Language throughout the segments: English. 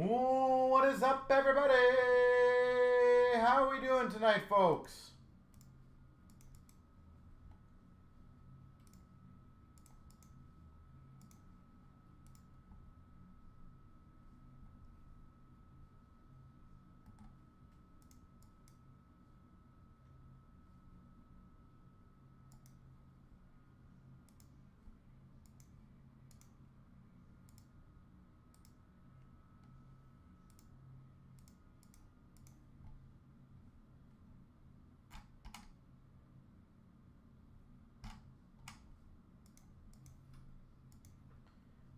Ooh, what is up, everybody? How are we doing tonight, folks?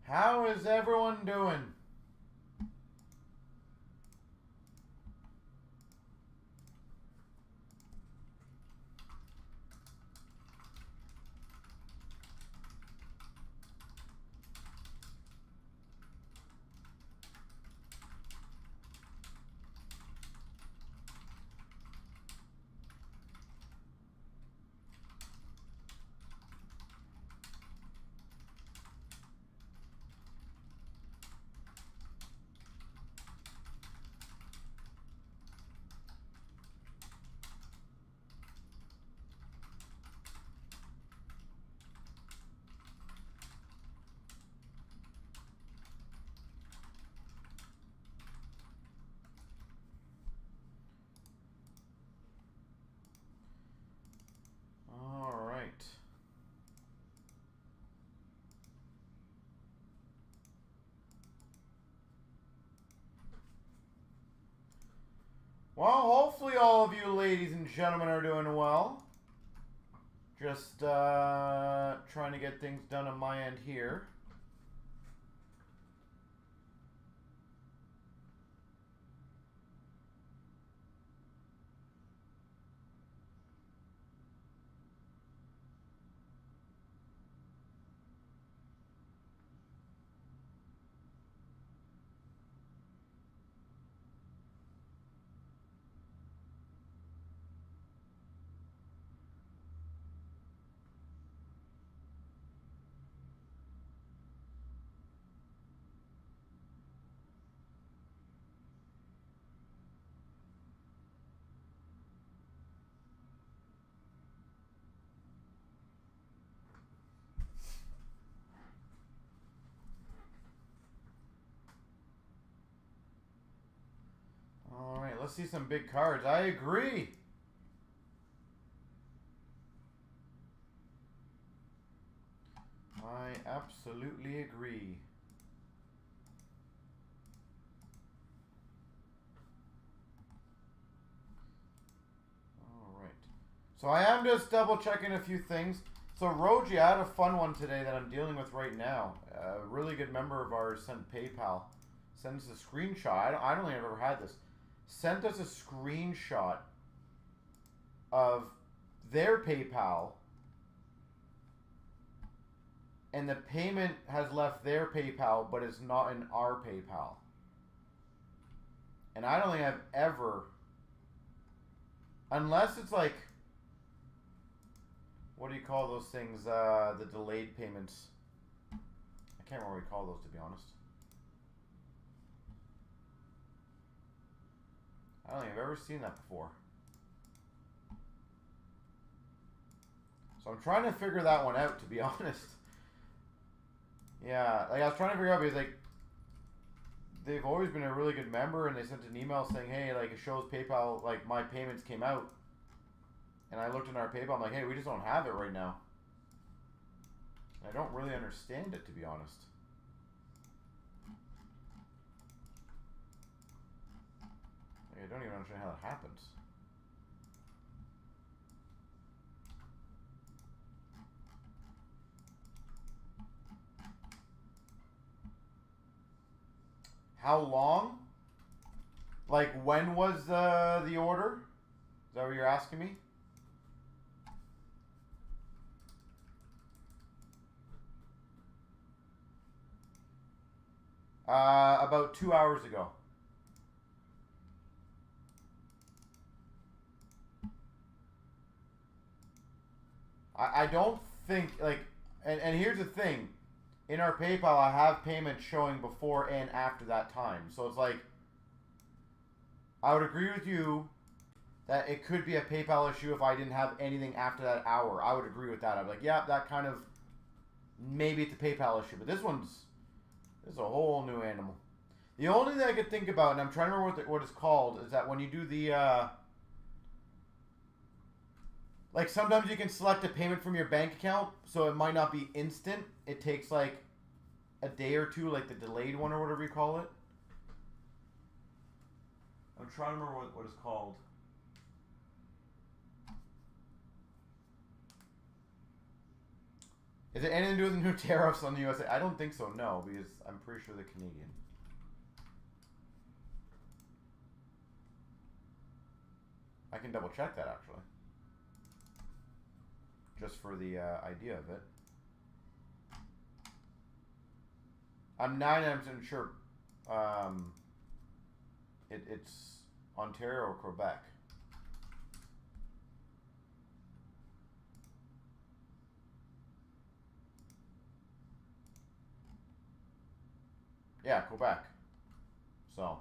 How is everyone doing? All right. Well, hopefully all of you ladies and gentlemen are doing well. Just trying to get things done on my end here. All right, let's see some big cards. I agree. I absolutely agree. All right. So I am just double checking a few things. So Roji, I had a fun one today that I'm dealing with right now. A really good member of ours sent PayPal. Sent us a screenshot. I don't think I've ever had this. Sent us a screenshot of their PayPal, and the payment has left their PayPal, but it's not in our PayPal. And I don't think I've ever, unless it's like, what do you call those things? The delayed payments. I can't remember what we call those, to be honest. I don't think I've ever seen that before. So I'm trying to figure that one out, to be honest. Yeah, like I was trying to figure out because like they've always been a really good member, and they sent an email saying, hey, like it shows PayPal, like my payments came out. And I looked in our PayPal, I'm like, hey, we just don't have it right now. And I don't really understand it, to be honest. Like, I don't even understand how that happens. How long? Like, when was the order? Is that what you're asking me? About 2 hours ago. I don't think, like, and here's the thing. in our PayPal, I have payments showing before and after that time. So it's like, I would agree with you that it could be a PayPal issue if I didn't have anything after that hour. I would agree with that. I'd be like, yeah, that kind of, maybe it's a PayPal issue. But this is a whole new animal. The only thing I could think about, and I'm trying to remember what it's called, is that when you do the, like sometimes you can select a payment from your bank account, so it might not be instant. It takes like a day or two, like the delayed one or whatever you call it. I'm trying to remember what it's called. Is it anything to do with the new tariffs on the USA? I don't think so, no, because I'm pretty sure they're Canadian. I can double check that actually. Just for the idea of it. I'm 99% sure it's Ontario or Quebec. Yeah, Quebec. So.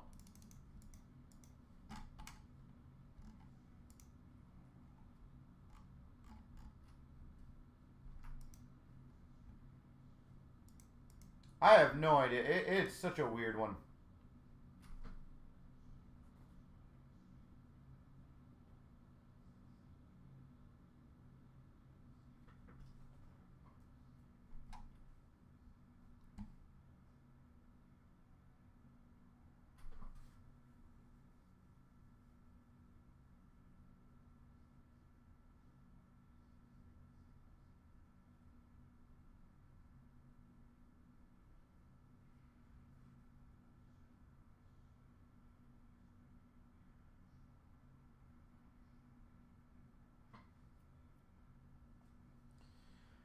I have no idea. It's such a weird one.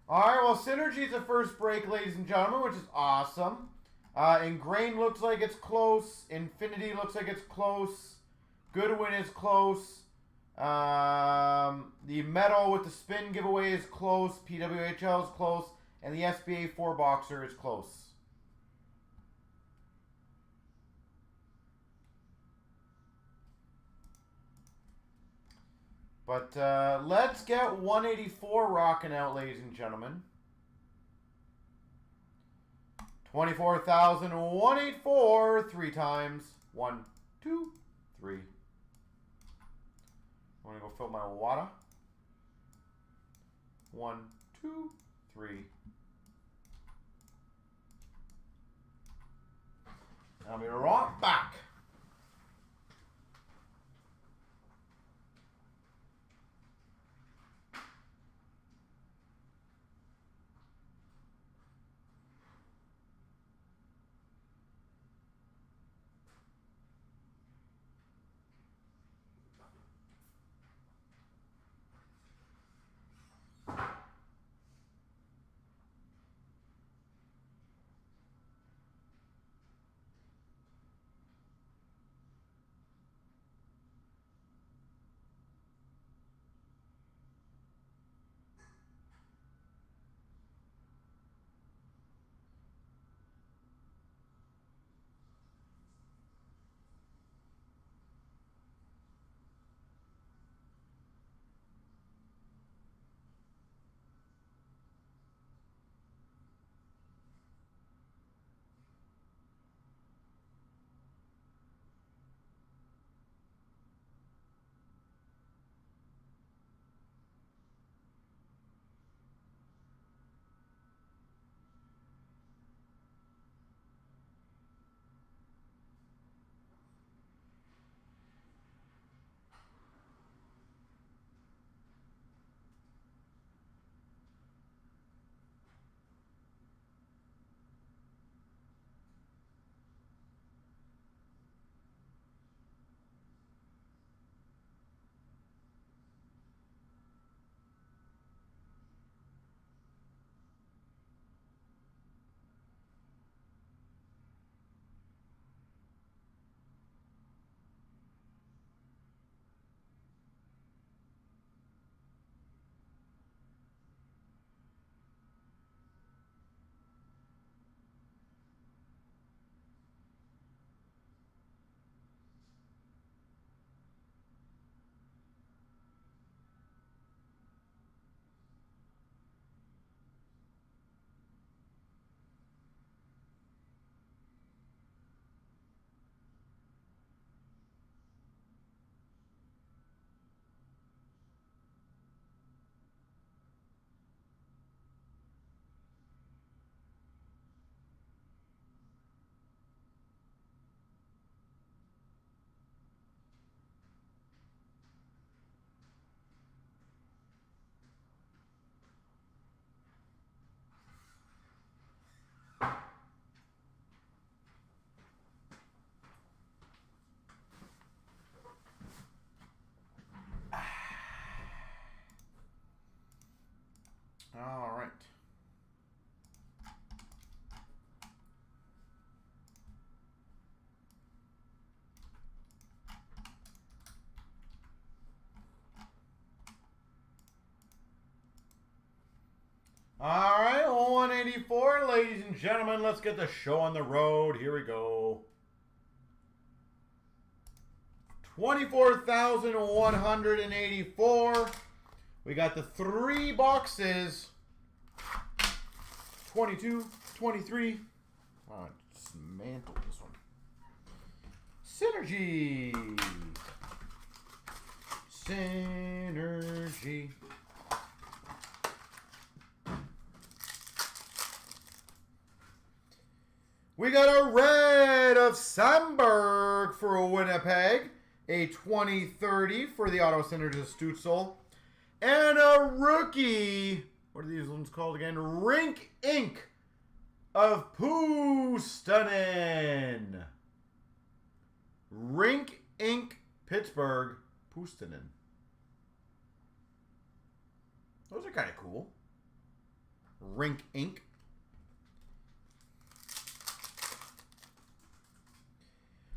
Alright, well, Synergy's the first break, ladies and gentlemen, which is awesome. Ingrained looks like it's close. Infinity looks like it's close. Goodwin is close. The Metal with the spin giveaway is close. PWHL is close. And the SBA 4-boxer is close. But let's get 184 rocking out, ladies and gentlemen. 24,184 3 times. 1, 2, 3. I'm going to go fill my water. 1, 2, 3. I'll be right back. ladies and gentlemen. Let's get the show on the road. Here we go. 24,184. We got the 3 boxes. 22, 23. Oh, dismantle this one. Synergy. Synergy. We got a red of Sandberg for Winnipeg. A 2030 for the auto Synergy of Stutzel. And a rookie. What are these ones called again? Rink Inc. of Puustinen. Rink Inc. Pittsburgh. Puustinen. Those are kind of cool. Rink Inc.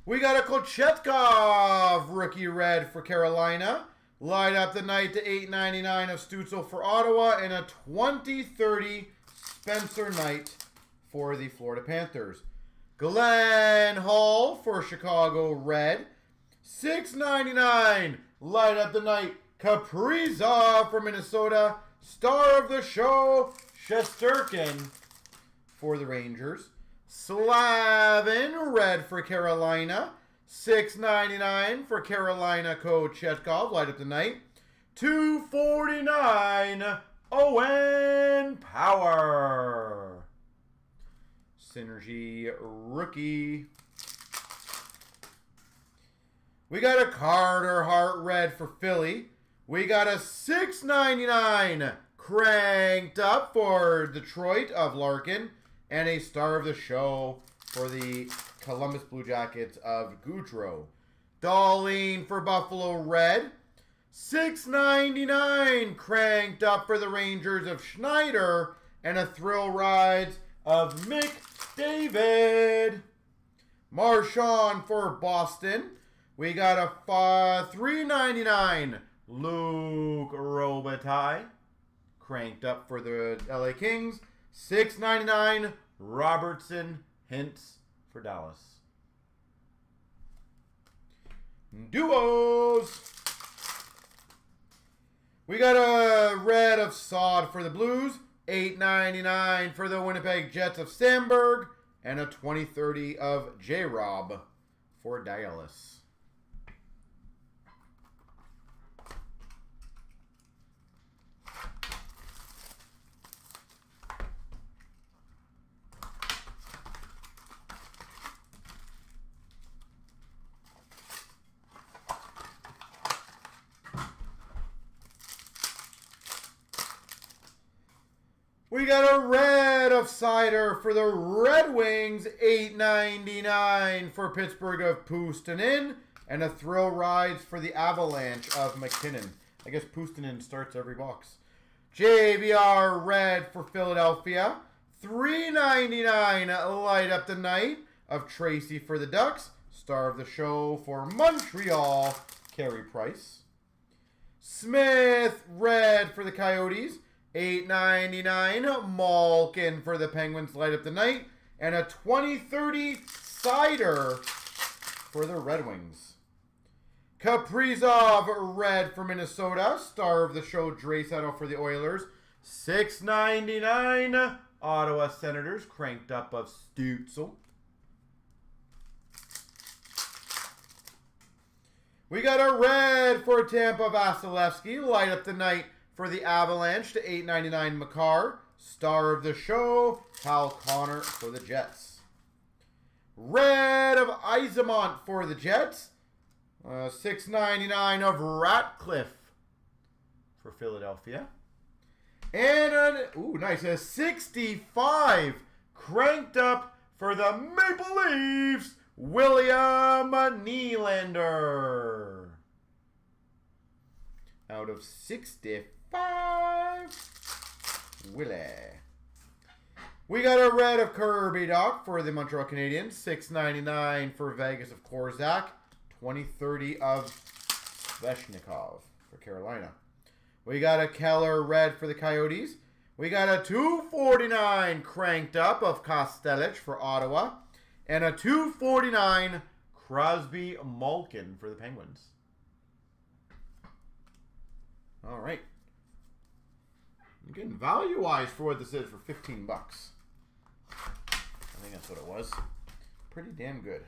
We got a Kochetkov rookie red for Carolina. Light up the night to $8.99 of Stutzel for Ottawa. And a 2030 Spencer Knight for the Florida Panthers. Glenn Hall for Chicago red. $6.99. Light up the night. Kaprizov for Minnesota. Star of the show, Shesterkin for the Rangers. Slavin red for Carolina. $6.99 for Carolina Kochetkov. Light up the night. $2.49 Owen Power. Synergy rookie. We got a Carter Hart red for Philly. We got a $6.99 cranked up for Detroit of Larkin. And a star of the show for the Columbus Blue Jackets of Goudreau. Darlene for Buffalo red. $6.99 cranked up for the Rangers of Schneider. And a thrill rides of McDavid. Marchand for Boston. We got a $3.99 Luke Robitaille. Cranked up for the LA Kings. $6.99 Robertson Hintz for Dallas. Duos. We got a red of Sod for the Blues. $8.99 for the Winnipeg Jets of Sandberg. And a 2030 of J-Rob for Dallas. We got a red of Cider for the Red Wings, $8.99 for Pittsburgh of Puustinen, and a thrill rides for the Avalanche of McKinnon. I guess Puustinen starts every box. JVR red for Philadelphia, $3.99 light up the night of Tracy for the Ducks, star of the show for Montreal, Carey Price. Smith red for the Coyotes. $8.99 Malkin for the Penguins light up the night. And a 2030 Cider for the Red Wings. Kaprizov red for Minnesota. Star of the show Draisaitl for the Oilers. $6.99 Ottawa Senators cranked up of Stutzel. We got a red for Tampa Vasilevsky light up the night for the Avalanche to $8.99 Makar. Star of the show, Kyle Connor for the Jets. Red of Yzerman for the Jets. $6.99 of Ratcliffe for Philadelphia. And a 65 cranked up for the Maple Leafs, William Nylander. Out of 65. Willie. We got a red of Kirby Doc for the Montreal Canadiens. $6.99 for Vegas of Korczak. 2030 of Sveshnikov for Carolina. We got a Keller red for the Coyotes. We got a 249 cranked up of Kostelec for Ottawa. And a 249 Crosby Malkin for the Penguins. All right. I'm getting value-wise for what this is for 15 bucks. I think that's what it was. Pretty damn good.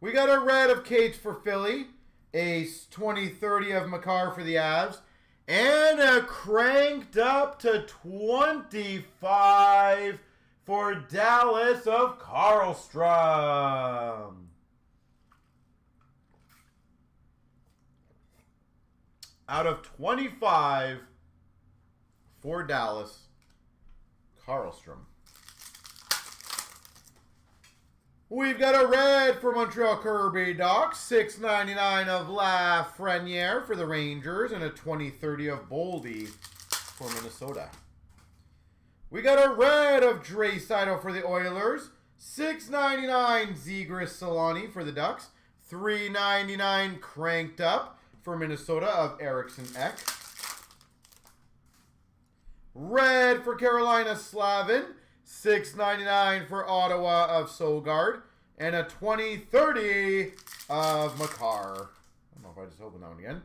We got a red of Cates for Philly, a 2030 of Makar for the Avs, and a cranked up to 25 for Dallas of Karlstrom. Out of 25 for Dallas, Karlstrom. We've got a red for Montreal Kirby Doc, $6.99 of Lafreniere for the Rangers, and a 2030 of Boldy for Minnesota. We got a red of Draisaitl for the Oilers, $6.99 Zegras Solani for the Ducks, $3.99 cranked up for Minnesota of Eriksson Ek. Red for Carolina Slavin, $6.99 for Ottawa of Sogard, and a 2030 of Makar. I don't know if I just opened that one again.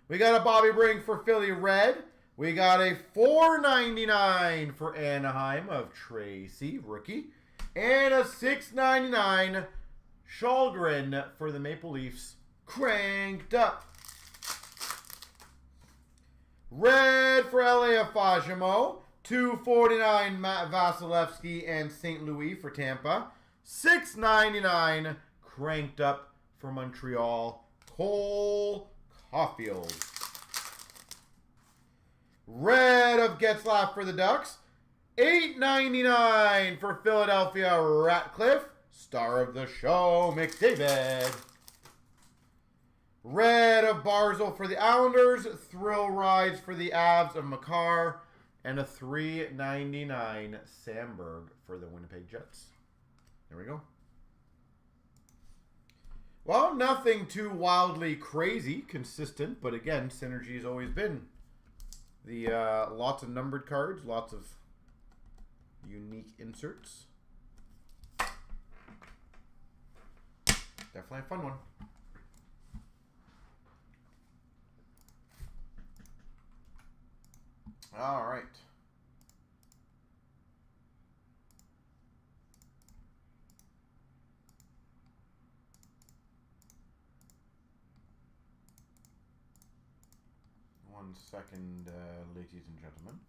We got a Bobby Brink for Philly Red. We got a $4.99 for Anaheim of Tracy, rookie. And a $6.99 Shalgren for the Maple Leafs, cranked up. Red for LA of Fajimo. $2.49 Matt Vasilevsky and St. Louis for Tampa. $6.99 cranked up for Montreal, Cole Caulfield. Red of Getzlaf for the Ducks. $8.99 for Philadelphia Ratcliffe. Star of the show, McDavid. Red of Barzal for the Islanders. Thrill Rides for the Avs of Makar. And a $3.99 Sandberg for the Winnipeg Jets. There we go. Well, nothing too wildly crazy, consistent, but again, synergy has always been the lots of numbered cards, lots of unique inserts. Definitely a fun one. All right. One second, ladies and gentlemen.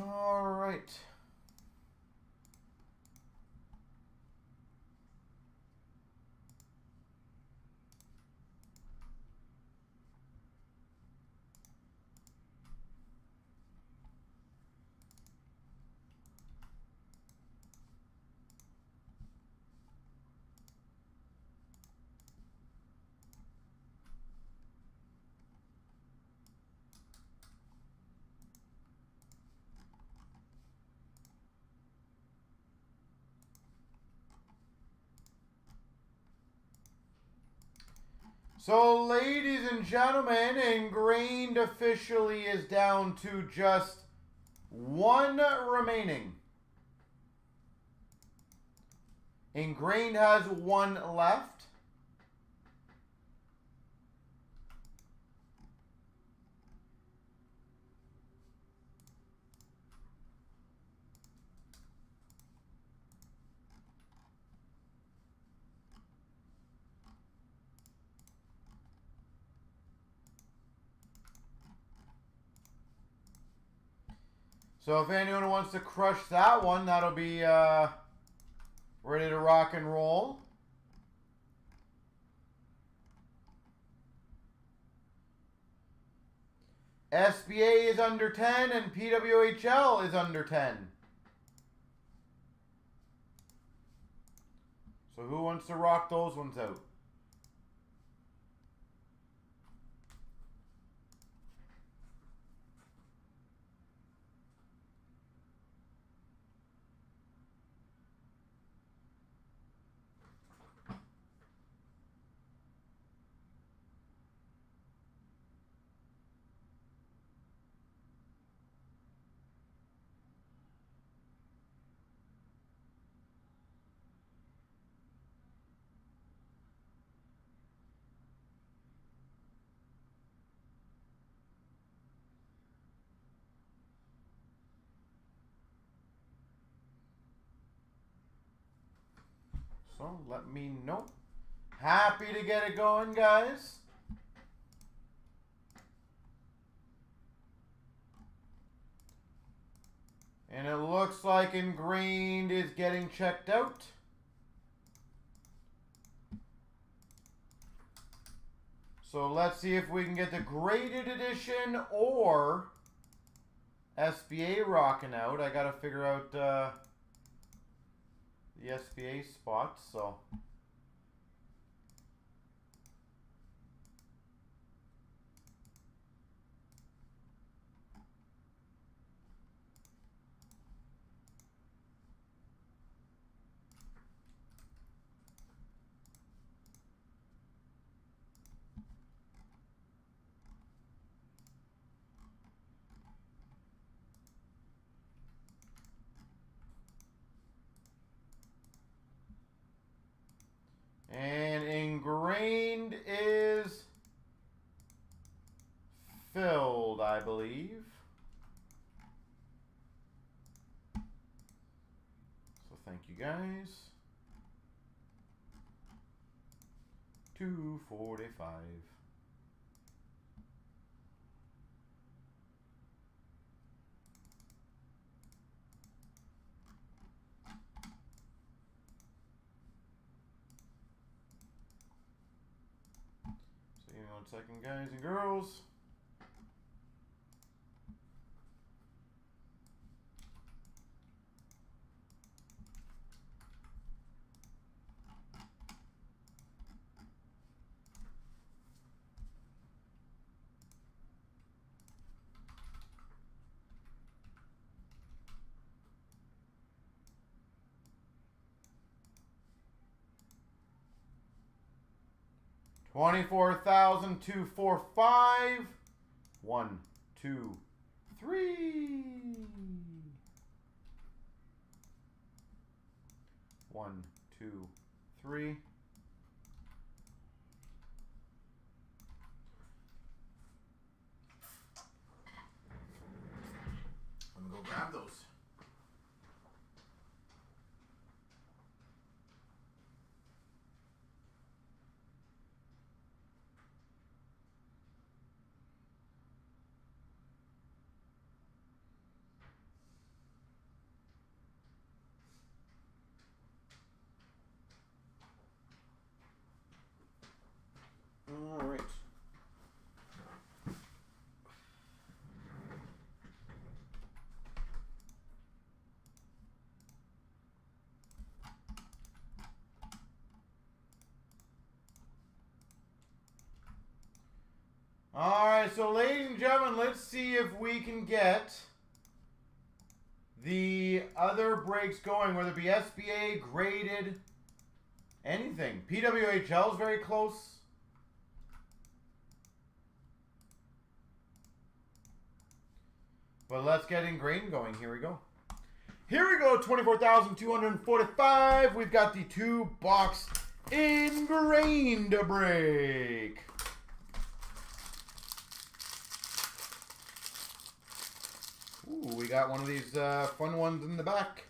All right. So, ladies and gentlemen, Ingrained officially is down to just one remaining. Ingrained has one left. So if anyone wants to crush that one, that'll be ready to rock and roll. SBA is under 10 and PWHL is under 10. So who wants to rock those ones out? So let me know. Happy to get it going, guys. And it looks like Ingrained is getting checked out. So let's see if we can get the graded edition or SBA rocking out. I got to figure out the SBA spots, so. And Ingrained is filled, I believe. So thank you guys. 245. So give me 1 second, guys and girls. $24,245. 1, 2, 3. 1, 2, 3. Let me go grab those. All right. All right, so ladies and gentlemen, let's see if we can get the other breaks going, whether it be SBA, graded, anything. PWHL is very close. But let's get Ingrained going. Here we go. Here we go, 24,245. We've got the 2-box Ingrained break. Ooh, we got one of these fun ones in the back.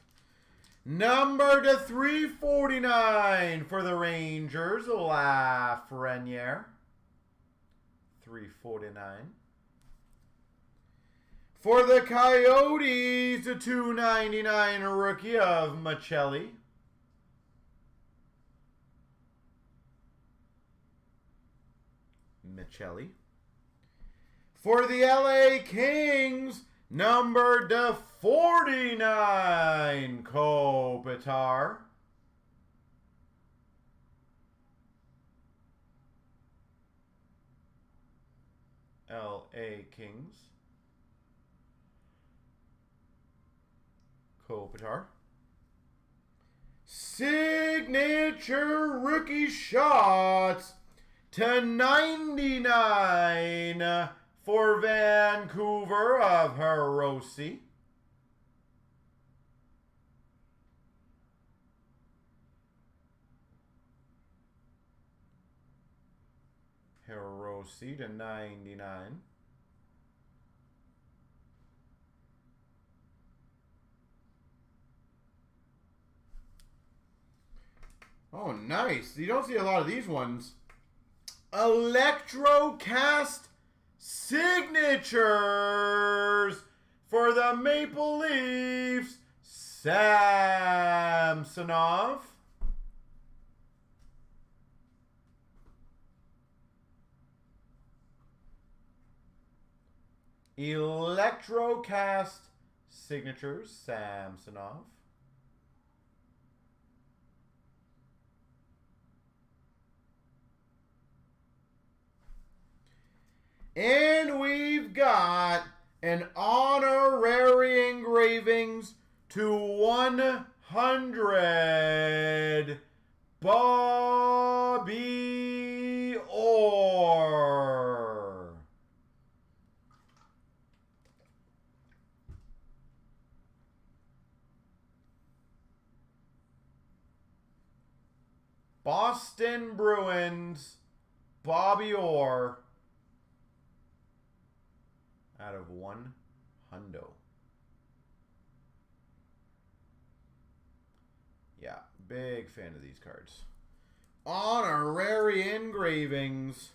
Number to 349 for the Rangers, Lafreniere. 349. For the Coyotes, the 299 rookie of Michelli. For the LA Kings, number to 49, Kopitar. LA Kings. Kopitar. Signature rookie shots to 99 for Vancouver of Hirose. Hirose to 99. Oh, Oh, nice. You don't see a lot of these ones. Electrocast signatures for the Maple Leafs. Samsonov. Electrocast signatures, Samsonov. And we've got an honorary engravings to 100, Bobby Orr. Boston Bruins, Bobby Orr. Out of 100. Yeah, big fan of these cards. Honorary engravings.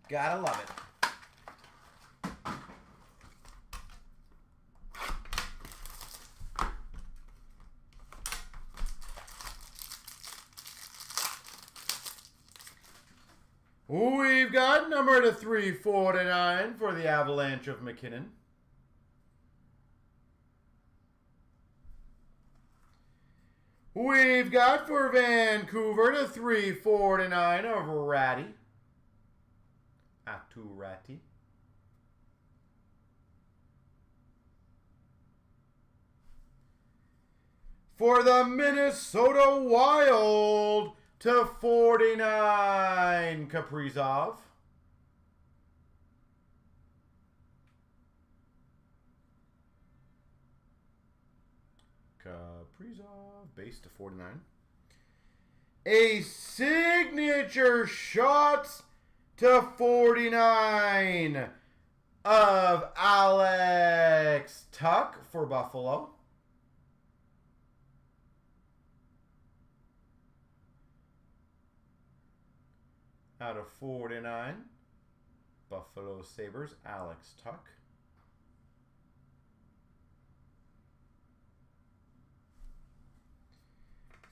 Gotta love it. We've got number to 349 for the Avalanche of McKinnon. We've got for Vancouver to 349 of Ratty. Atu Ratty. For the Minnesota Wild to 49, Kaprizov. Kaprizov, base to 49. A signature shots to 49 of Alex Tuck for Buffalo. Out of 49, Buffalo Sabres, Alex Tuck.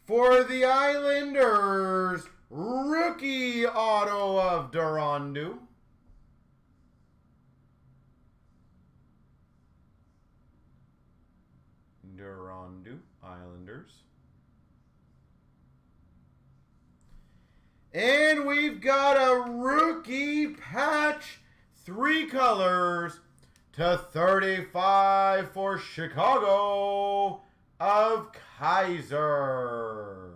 For the Islanders, rookie auto of Durandu. Durandu, Islanders. And we've got a rookie patch, 3 colors to 35 for Chicago of Kaiser.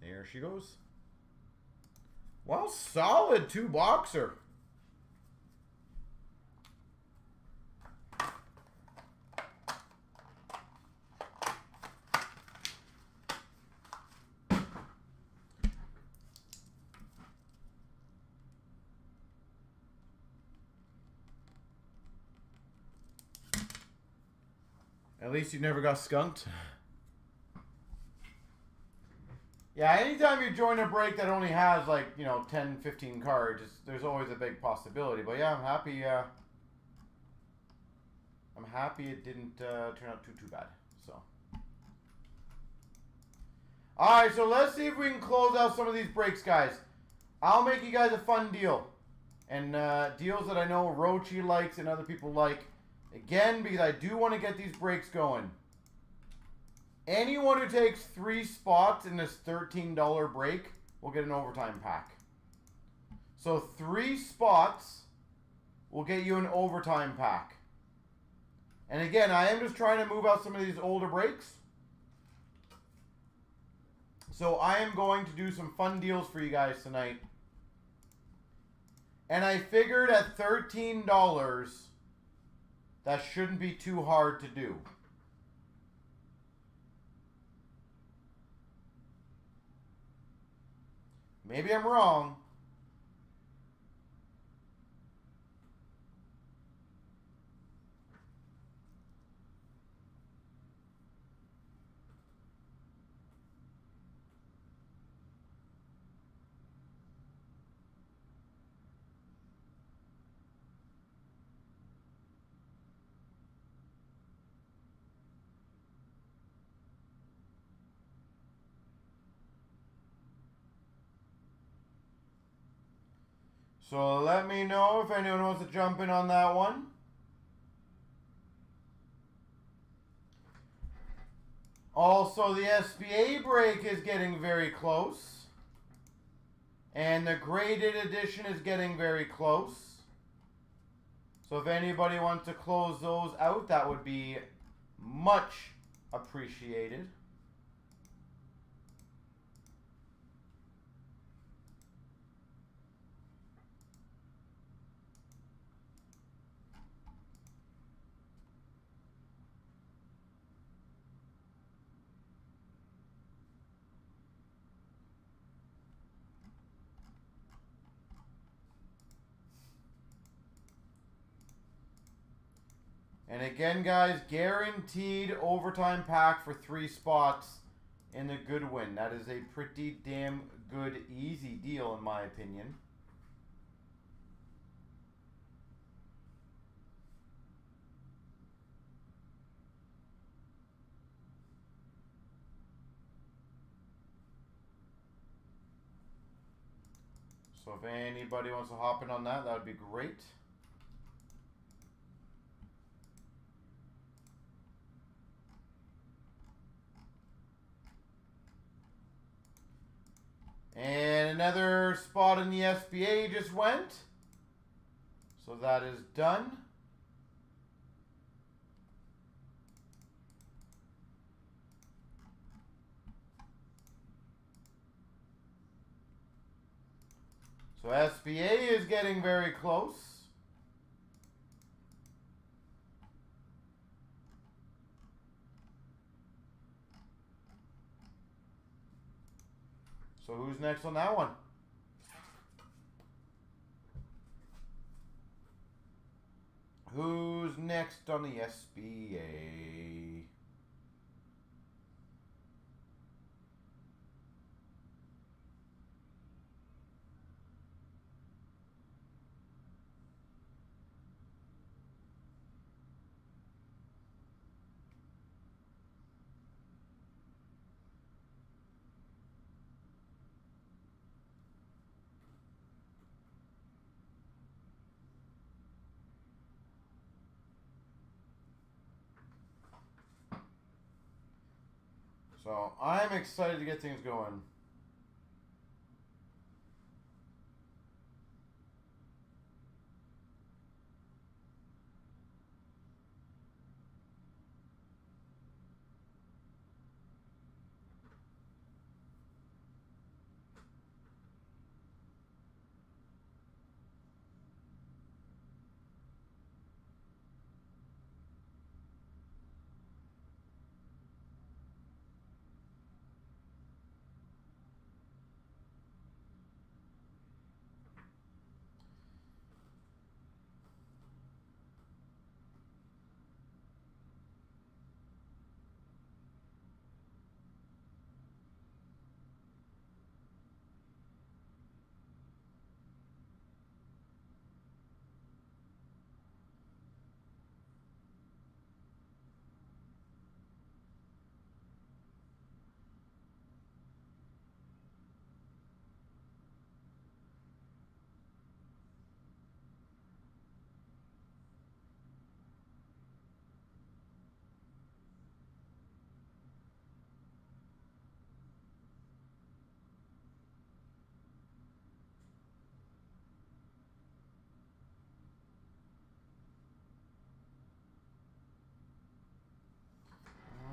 There she goes. Well, solid 2-boxer. At least you never got skunked. Yeah, anytime you join a break that only has like, 10, 15 cards, there's always a big possibility. But yeah, I'm happy. I'm happy it didn't turn out too bad. So, all right. So let's see if we can close out some of these breaks, guys. I'll make you guys a fun deal, and deals that I know Rochi likes and other people like. Again, because I do want to get these breaks going. Anyone who takes 3 spots in this $13 break will get an overtime pack. So 3 spots will get you an overtime pack. And again, I am just trying to move out some of these older breaks. So I am going to do some fun deals for you guys tonight. And I figured at $13... that shouldn't be too hard to do. Maybe I'm wrong. So let me know if anyone wants to jump in on that one. Also, the SBA break is getting very close. And the graded edition is getting very close. So if anybody wants to close those out, that would be much appreciated. And again, guys, guaranteed overtime pack for 3 spots in the Goodwin. That is a pretty damn good, easy deal in my opinion. So if anybody wants to hop in on that, that would be great. And another spot in the SBA just went. So that is done. So SBA is getting very close. So who's next on that one? Who's next on the SBA? So I'm excited to get things going.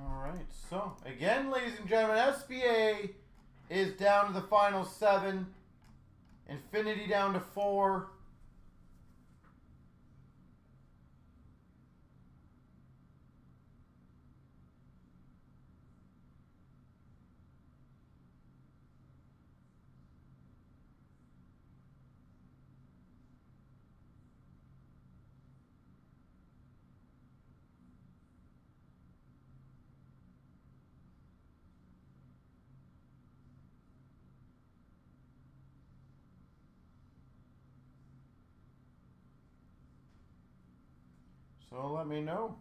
Alright, so again, ladies and gentlemen, SBA is down to the final 7. Infinity down to 4. So let me know.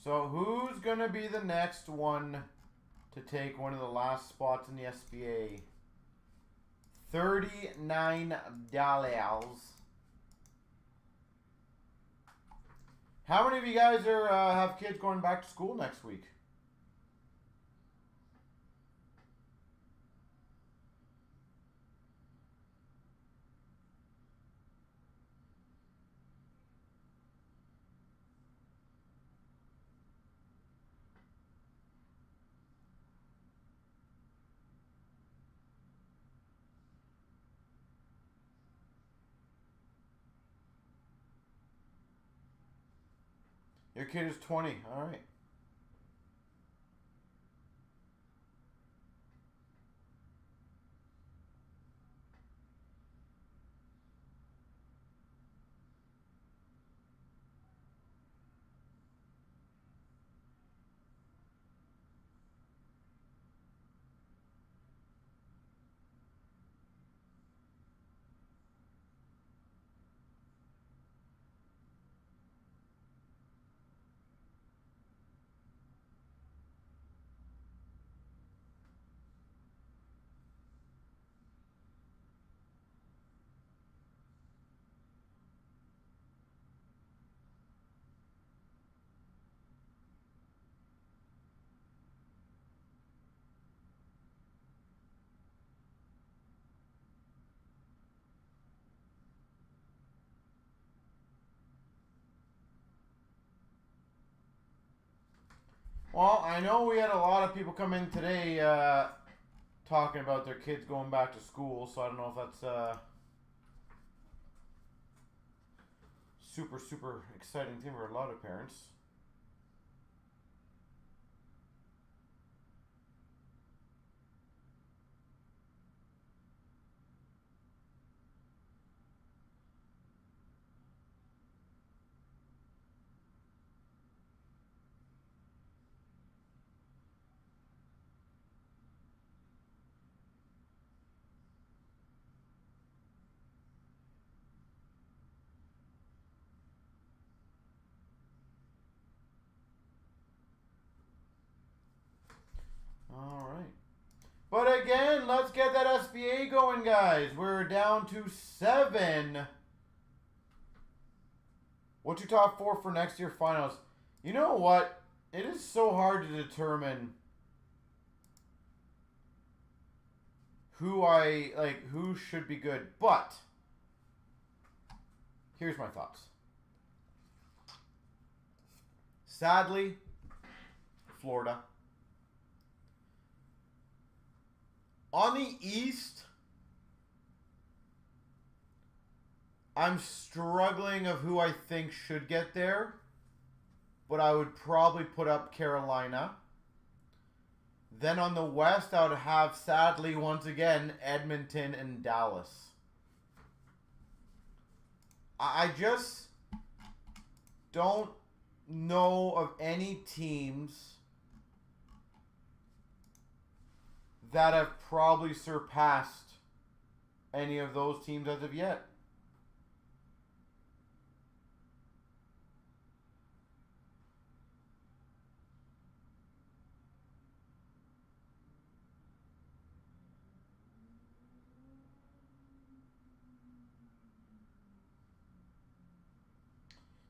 So who's going to be the next one to take one of the last spots in the SBA? $39. How many of you guys are have kids going back to school next week? Your kid is 20. All right. Well, I know we had a lot of people come in today talking about their kids going back to school, so I don't know if that's super exciting thing for a lot of parents. All right. But again, let's get that SBA going, guys. We're down to 7. What's your top 4 for next year finals? You know what? It is so hard to determine who should be good. But here's my thoughts. Sadly, Florida. On the East, I'm struggling of who I think should get there, but I would probably put up Carolina. Then on the West, I would have, sadly, once again, Edmonton and Dallas. I just don't know of any teams that have probably surpassed any of those teams as of yet.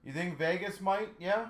You think Vegas might? Yeah?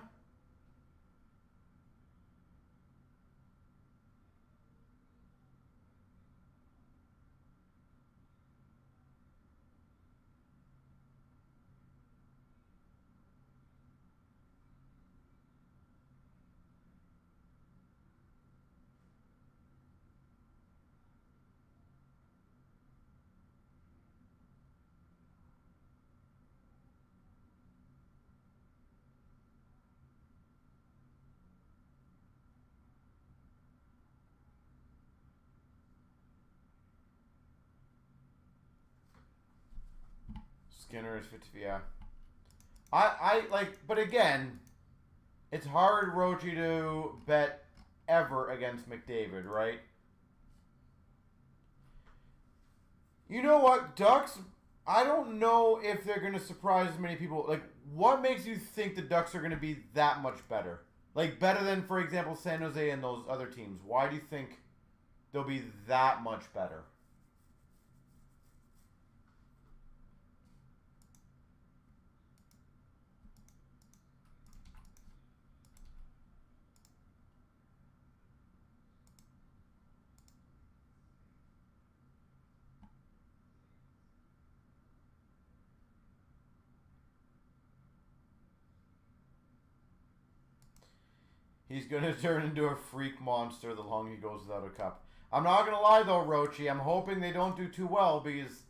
Skinner is 50, yeah. I like, but again, it's hard, Rochi, to bet ever against McDavid, right? You know what, Ducks, I don't know if they're going to surprise as many people. Like, what makes you think the Ducks are going to be that much better? Like, better than, for example, San Jose and those other teams. Why do you think they'll be that much better? He's going to turn into a freak monster the longer he goes without a cup. I'm not going to lie, though, Rochi. I'm hoping they don't do too well, because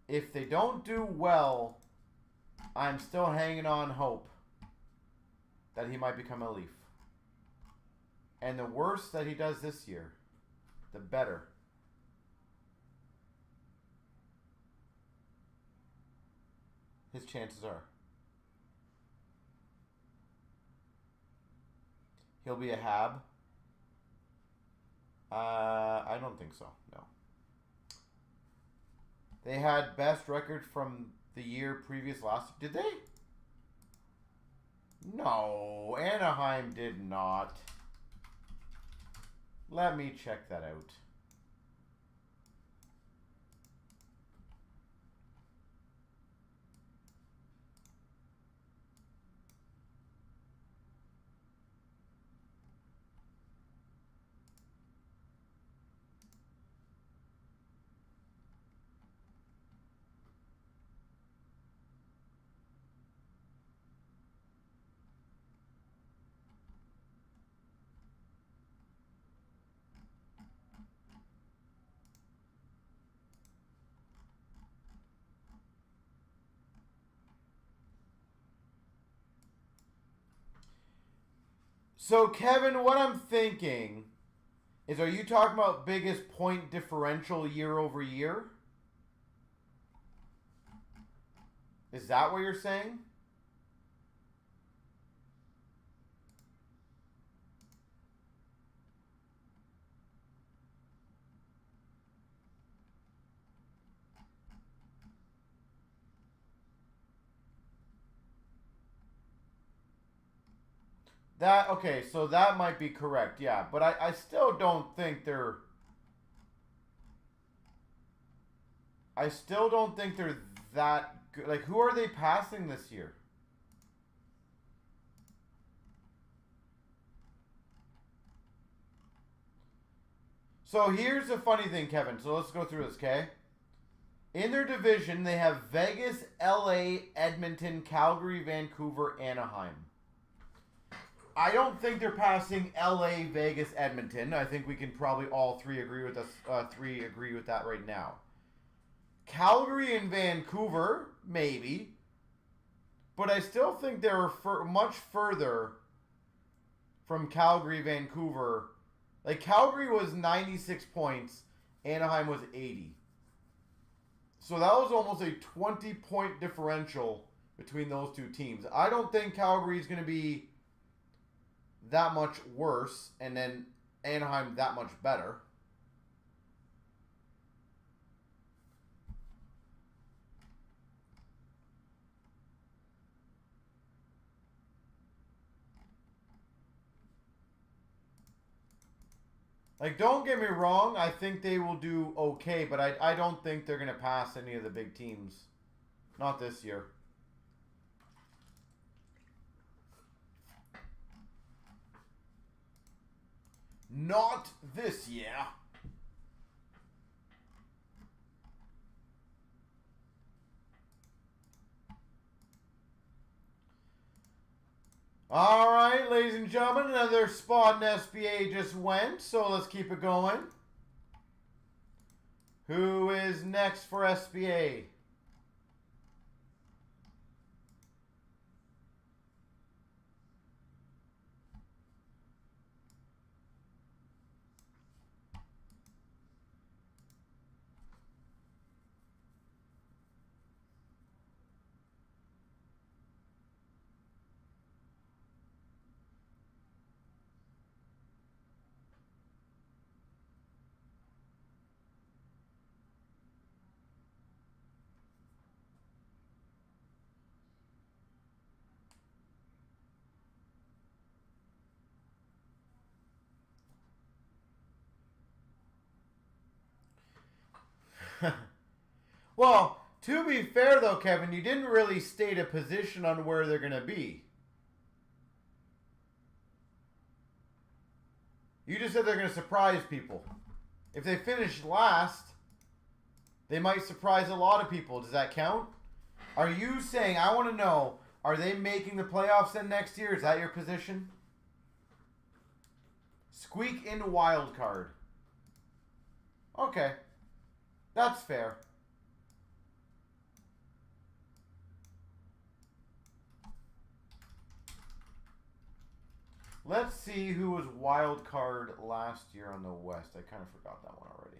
if they don't do well, I'm still hanging on hope that he might become a Leaf. And the worse that he does this year, the better. His chances are. He'll be a Hab. I don't think so, no. They had best record from the year previous last. Did they? No, Anaheim did not. Let me check that out. So, Kevin, what I'm thinking is, are you talking about biggest point differential year over year? Is that what you're saying? That, okay, so that might be correct, yeah. But I still don't think they're... I still don't think they're that good. Like, who are they passing this year? So here's the funny thing, Kevin. So let's go through this, okay? In their division, they have Vegas, LA, Edmonton, Calgary, Vancouver, Anaheim. I don't think they're passing LA, Vegas, Edmonton. I think we can probably all three agree with us. Agree with that right now. Calgary and Vancouver, maybe, but I still think they're much further from Calgary, Vancouver. Like, Calgary was 96 points, Anaheim was 80. So that was almost a 20-point differential between those two teams. I don't think Calgary is going to be that much worse, and then Anaheim that much better. Like, don't get me wrong, I think they will do okay, but I don't think they're going to pass any of the big teams. Not this year. Not this year. All right, ladies and gentlemen, another spot in SBA just went, so let's keep it going. Who is next for SBA? Well, to be fair though, Kevin, you didn't really state a position on where they're going to be. You just said they're going to surprise people. If they finish last, they might surprise a lot of people. Does that count? Are you saying, I want to know, are they making the playoffs then next year? Is that your position? Squeak in wild card. Okay. That's fair. Let's see who was wild card last year on the West. I kind of forgot that one already.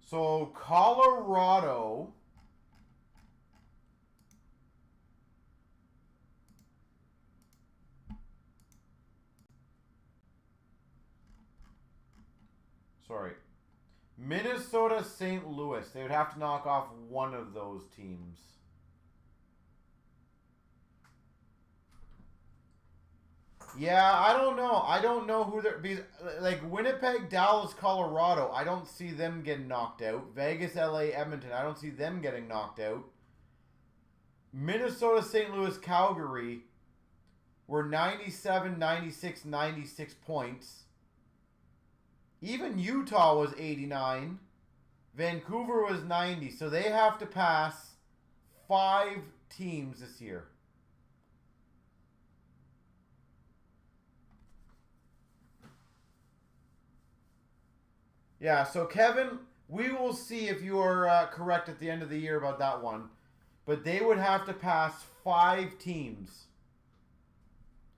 So Colorado. Sorry. Minnesota, St. Louis. They would have to knock off one of those teams. Yeah, I don't know. I don't know who they're... Like, Winnipeg, Dallas, Colorado, I don't see them getting knocked out. Vegas, LA, Edmonton, I don't see them getting knocked out. Minnesota, St. Louis, Calgary were 97, 96, 96 points. Even Utah was 89. Vancouver was 90. So they have to pass 5 teams this year. Yeah, so Kevin, we will see if you are correct at the end of the year about that one. But they would have to pass 5 teams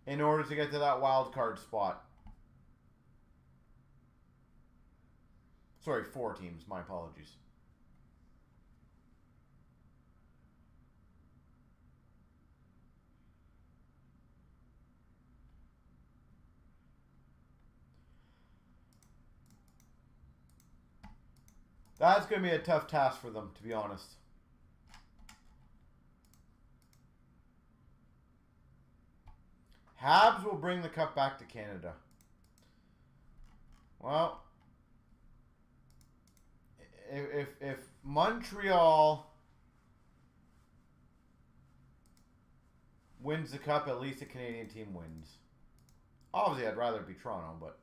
in order to get to that wild card spot. Sorry, 4 teams. My apologies. That's going to be a tough task for them, to be honest. Habs will bring the cup back to Canada. Well, if Montreal wins the cup, at least a Canadian team wins. Obviously, I'd rather it be Toronto, but...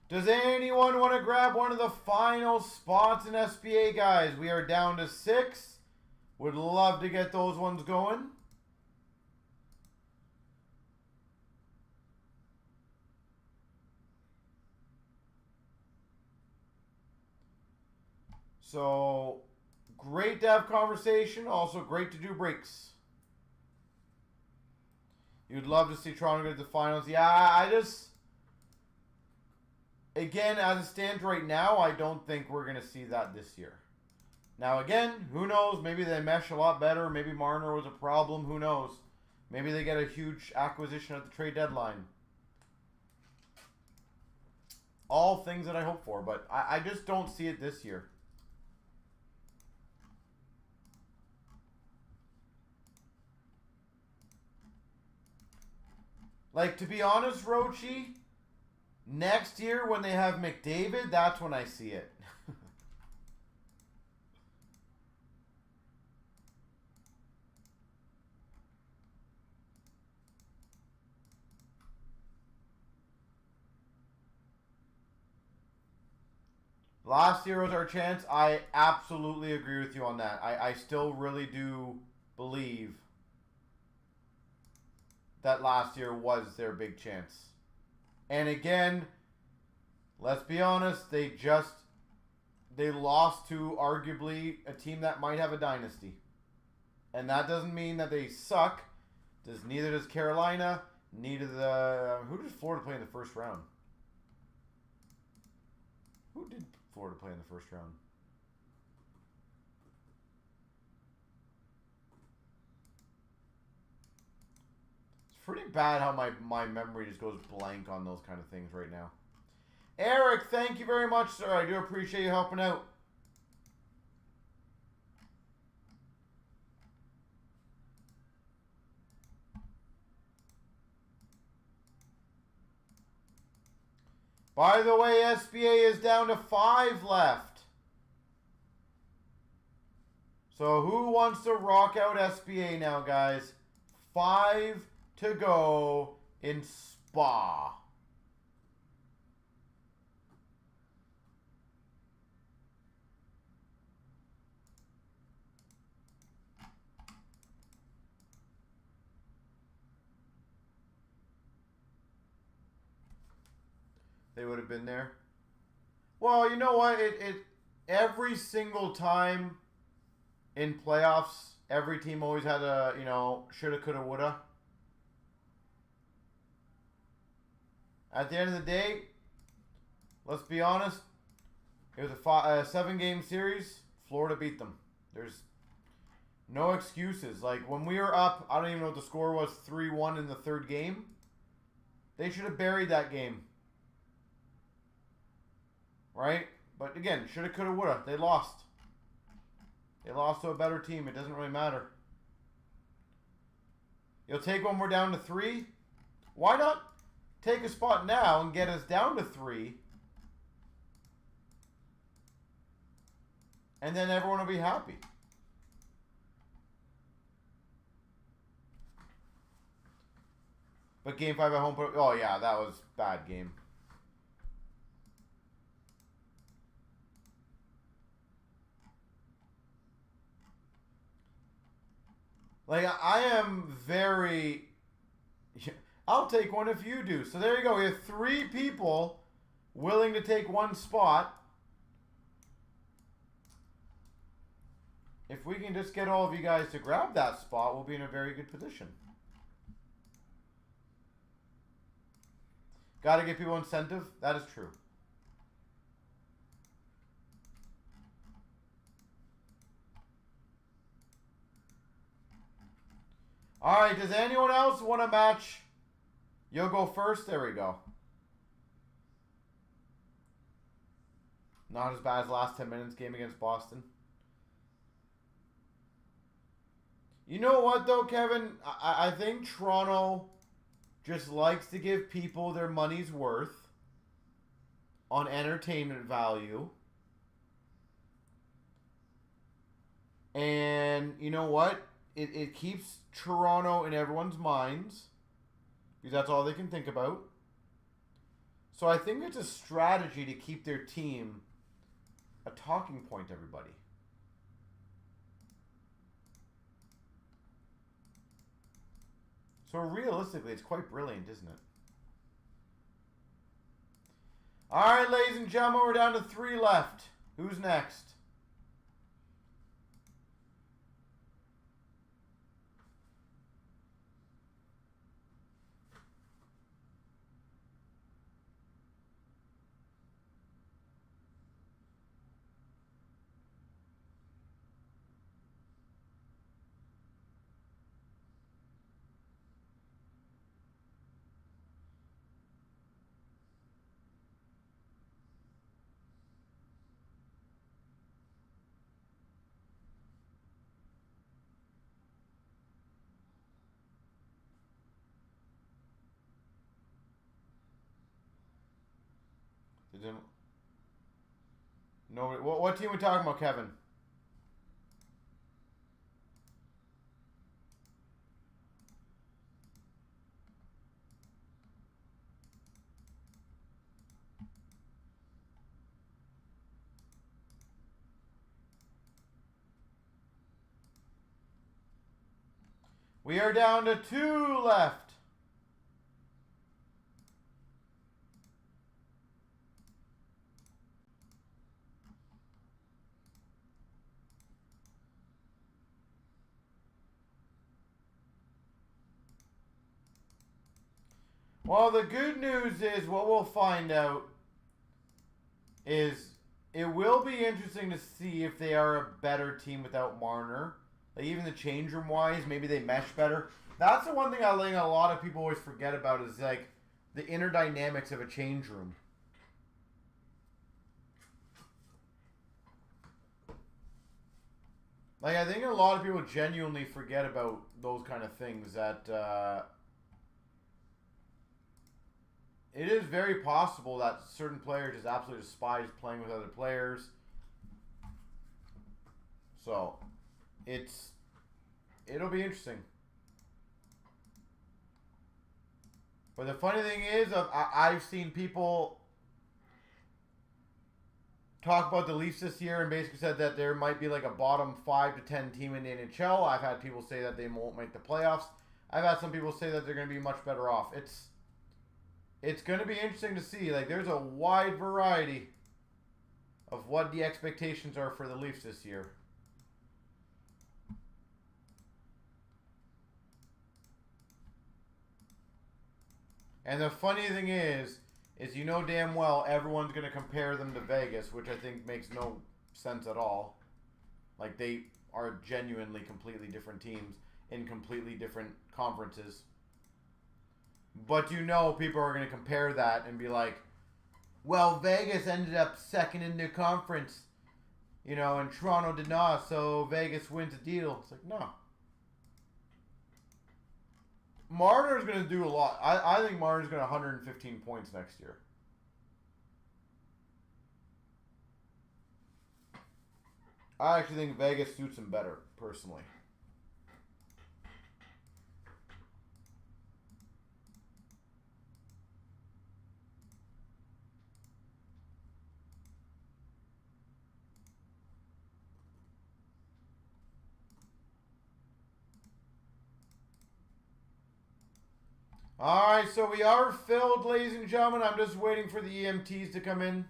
Does anyone want to grab one of the final spots in SBA, guys? We are down to 6. Would love to get those ones going. So, great to have conversation. Also, great to do breaks. You'd love to see Toronto get to the finals. Yeah, I just... Again, as it stands right now, I don't think we're going to see that this year. Now, again, who knows? Maybe they mesh a lot better. Maybe Marner was a problem. Who knows? Maybe they get a huge acquisition at the trade deadline. All things that I hope for, but I just don't see it this year. Like, to be honest, Rochi... Next year, when they have McDavid, that's when I see it. Last year was our chance. I absolutely agree with you on that. I still really do believe that last year was their big chance. And again, let's be honest, they lost to arguably a team that might have a dynasty. And that doesn't mean that they suck. Neither does Carolina. Neither who did Florida play in the first round? Who did Florida play in the first round? Pretty bad how my memory just goes blank on those kind of things right now. Eric, thank you very much, sir. I do appreciate you helping out. By the way, SBA is down to 5 left. So who wants to rock out SBA now, guys? 5 to go in Spa. They would have been there. Well, you know what? Every single time in playoffs, every team always had a, shoulda, coulda, woulda. At the end of the day, let's be honest, it was a 7-game series. Florida beat them. There's no excuses. Like, when we were up, I don't even know what the score was, 3-1 in the 3rd game. They should have buried that game. Right? But again, shoulda, coulda, woulda. They lost. They lost to a better team. It doesn't really matter. You'll take when we're down to 3? Why not take a spot now and get us down to 3? And then everyone will be happy. But game 5 at home, oh yeah, that was a bad game. Like, I am very... I'll take one if you do. So there you go. We have 3 people willing to take one spot. If we can just get all of you guys to grab that spot, we'll be in a very good position. Got to give people incentive. That is true. All right, does anyone else want to match? You'll go first. There we go. Not as bad as last 10 minutes game against Boston. You know what, though, Kevin? I think Toronto just likes to give people their money's worth on entertainment value. And you know what? It keeps Toronto in everyone's minds because that's all they can think about. So I think it's a strategy to keep their team a talking point to everybody. So realistically, it's quite brilliant, isn't it? All right, ladies and gentlemen, we're down to 3 left. Who's next? Nobody. What team are we talking about, Kevin? We are down to 2 left. Well, the good news is what we'll find out is it will be interesting to see if they are a better team without Marner. Like, even the change room wise, maybe they mesh better. That's the one thing I think a lot of people always forget about is like the inner dynamics of a change room. Like, I think a lot of people genuinely forget about those kind of things, that it is very possible that certain players just absolutely despise playing with other players. So, it'll be interesting. But the funny thing is, I've seen people talk about the Leafs this year and basically said that there might be like a bottom 5 to 10 team in the NHL. I've had people say that they won't make the playoffs. I've had some people say that they're going to be much better off. It's going to be interesting to see. Like, there's a wide variety of what the expectations are for the Leafs this year. And the funny thing is you know damn well everyone's going to compare them to Vegas, which I think makes no sense at all. Like, they are genuinely completely different teams in completely different conferences. But you know people are going to compare that and be like, well, Vegas ended up second in their conference, you know, and Toronto did not, so Vegas wins the deal. It's like, no. Marner's going to do a lot. I think Marner's going to 115 points next year. I actually think Vegas suits him better, personally. Alright, so we are filled, ladies and gentlemen. I'm just waiting for the EMTs to come in.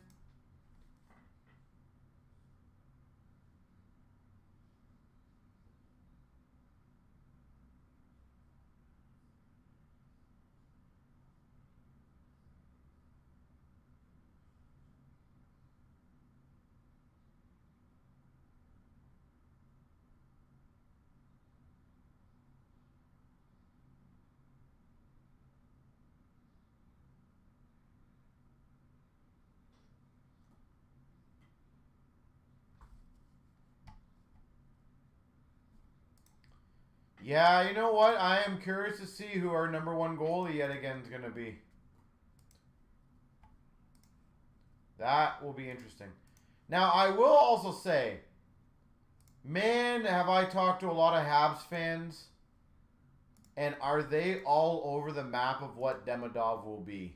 Yeah, you know what? I am curious to see who our #1 goalie yet again is going to be. That will be interesting. Now, I will also say, man, have I talked to a lot of Habs fans, and are they all over the map of what Demidov will be?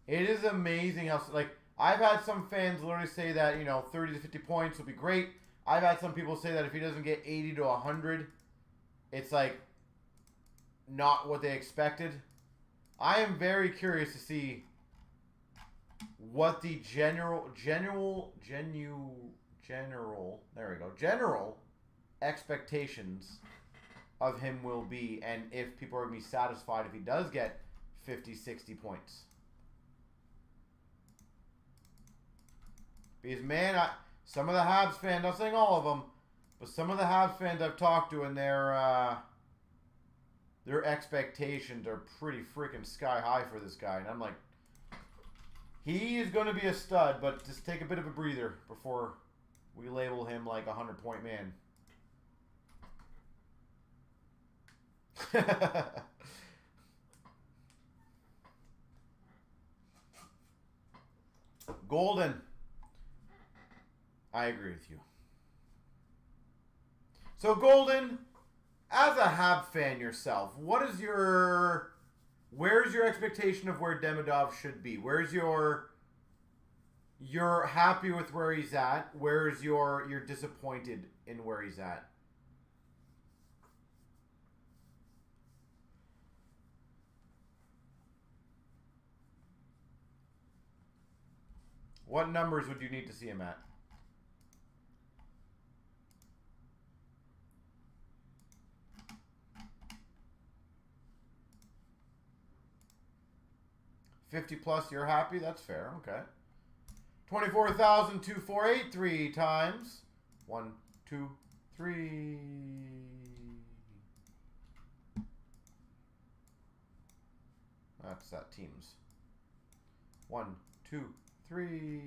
It is amazing how, like, I've had some fans literally say that, you know, 30 to 50 points will be great. I've had some people say that if he doesn't get 80 to 100, it's like not what they expected. I am very curious to see what the general expectations of him will be, and if people are going to be satisfied if he does get 50, 60 points. Because, man, some of the Habs fans, not saying all of them, but some of the Habs fans I've talked to, and their expectations are pretty freaking sky high for this guy. And I'm like, he is going to be a stud, but just take a bit of a breather before we label him like a 100-point man. Golden. I agree with you. So, Golden, as a Hab fan yourself, where's your expectation of where Demidov should be? Where's you're happy with where he's at? Where's you're disappointed in where he's at? What numbers would you need to see him at? $50+, you're happy? That's fair. Okay. 24,248 3 times. 1, 2, 3. That's that teams. 1, 2, 3.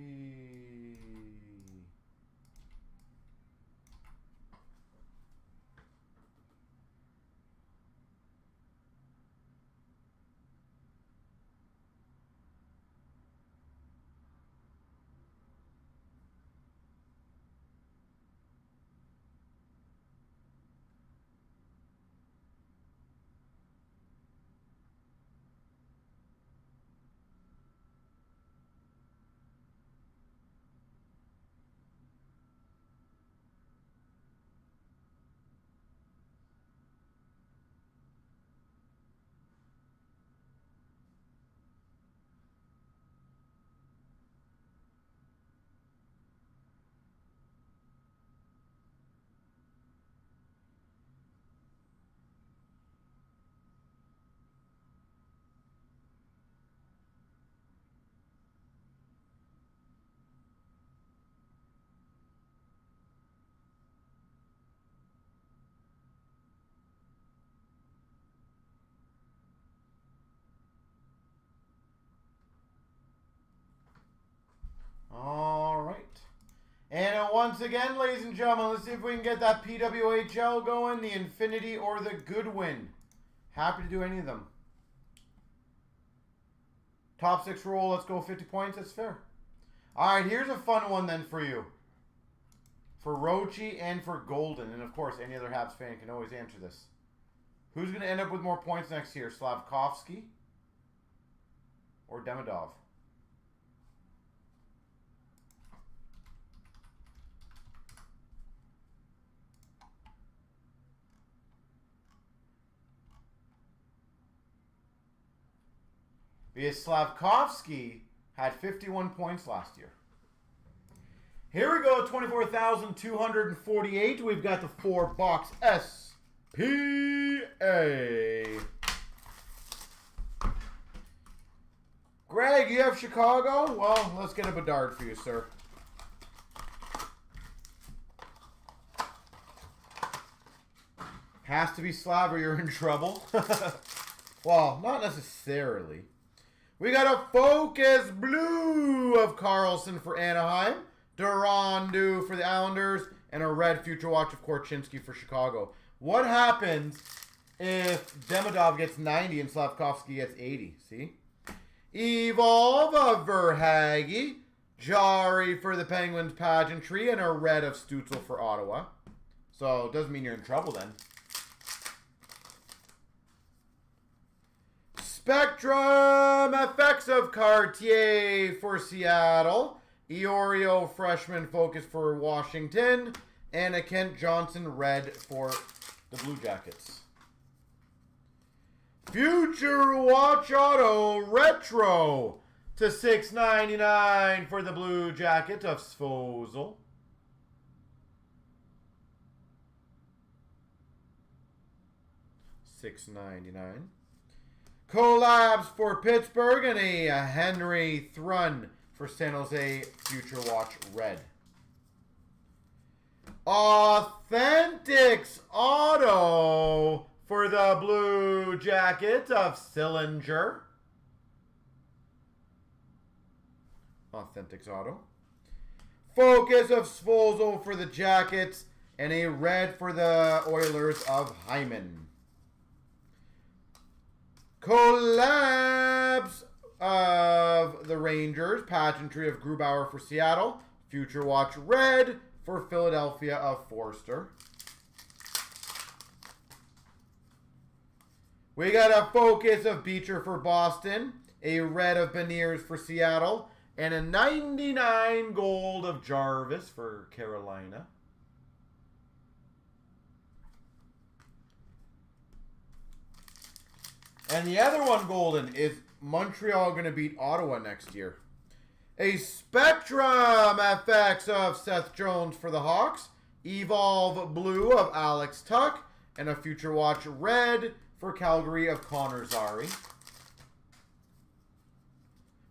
once again, ladies and gentlemen, let's see if we can get that PWHL going, the Infinity or the Goodwin. Happy to do any of them. Top 6 roll, let's go 50 points, that's fair. All right, here's a fun one then for you. For Rochi and for Golden, and of course, any other Habs fan can always answer this. Who's going to end up with more points next year, Slavkovsky or Demidov? Because Slavkovsky had 51 points last year. Here we go, 24,248. We've got the 4-box SPA. Greg, you have Chicago? Well, let's get a Bedard for you, sir. Has to be Slav or you're in trouble. Well, not necessarily. We got a Focus Blue of Carlson for Anaheim, Durandu for the Islanders, and a red Future Watch of Korchinski for Chicago. What happens if Demidov gets 90 and Slavkovsky gets 80? See? Evolve of Verhage, Jari for the Penguins Pageantry, and a red of Stutzel for Ottawa. So, it doesn't mean you're in trouble then. Spectrum Effects of Cartier for Seattle. Iorio Freshman Focus for Washington. And a Kent Johnson Red for the Blue Jackets. Future Watch Auto Retro to $6.99 for the Blue Jackets of Svozil. $6.99. Collabs for Pittsburgh and a Henry Thrun for San Jose Future Watch Red. Authentics Auto for the Blue Jackets of Sillinger. Authentics Auto. Focus of Svozil for the Jackets and a red for the Oilers of Hyman. Collabs of the Rangers, Pageantry of Grubauer for Seattle, Future Watch Red for Philadelphia of Forster. We got a Focus of Beecher for Boston, a red of Beniers for Seattle, and a 99 gold of Jarvis for Carolina. And the other one, Golden, is Montreal going to beat Ottawa next year. A Spectrum FX of Seth Jones for the Hawks. Evolve Blue of Alex Tuck. And a Future Watch Red for Calgary of Connor Zary.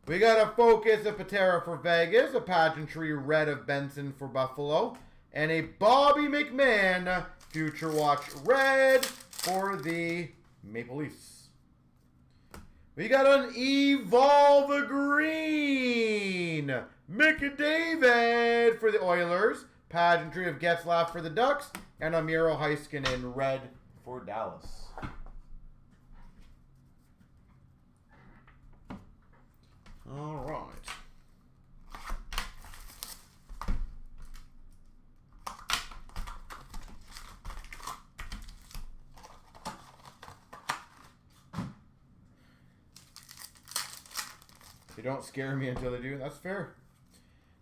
We got a Focus of Patera for Vegas. A Pageantry Red of Benson for Buffalo. And a Bobby McMahon Future Watch Red for the Maple Leafs. We got an Evolve Green. McDavid for the Oilers. Pageantry of Getzlaff for the Ducks. And a Miro Heiskanen red for Dallas. All right. They don't scare me until they do. That's fair.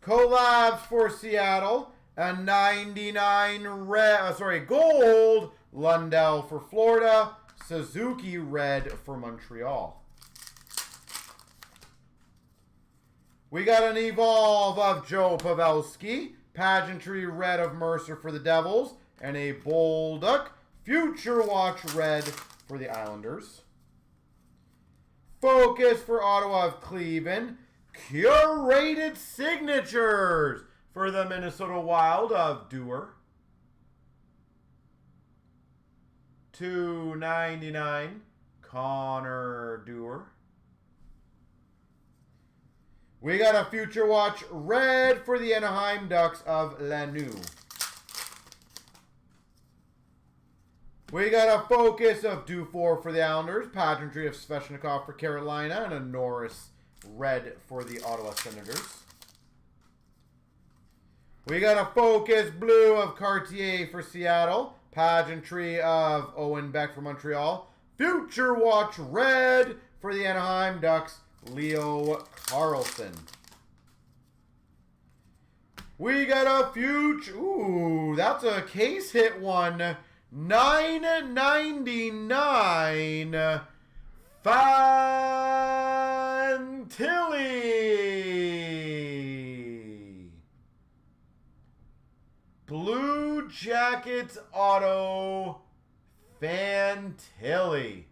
Collabs for Seattle. A 99 gold Lundell for Florida. Suzuki red for Montreal. We got an Evolve of Joe Pavelski. Pageantry red of Mercer for the Devils. And a Bolduc Future Watch red for the Islanders. Focus for Ottawa of Cleveland. Curated Signatures for the Minnesota Wild of Dewar. $2.99 Connor Dewar. We got a Future Watch red for the Anaheim Ducks of Lanu. We got a Focus of Dufour for the Islanders, Pageantry of Svechnikov for Carolina, and a Norris red for the Ottawa Senators. We got a Focus Blue of Cartier for Seattle, Pageantry of Owen Beck for Montreal, Future Watch red for the Anaheim Ducks, Leo Carlson. We got a future, ooh, that's a case hit one. $9.99 Fantilli. Blue Jackets auto Fantilli.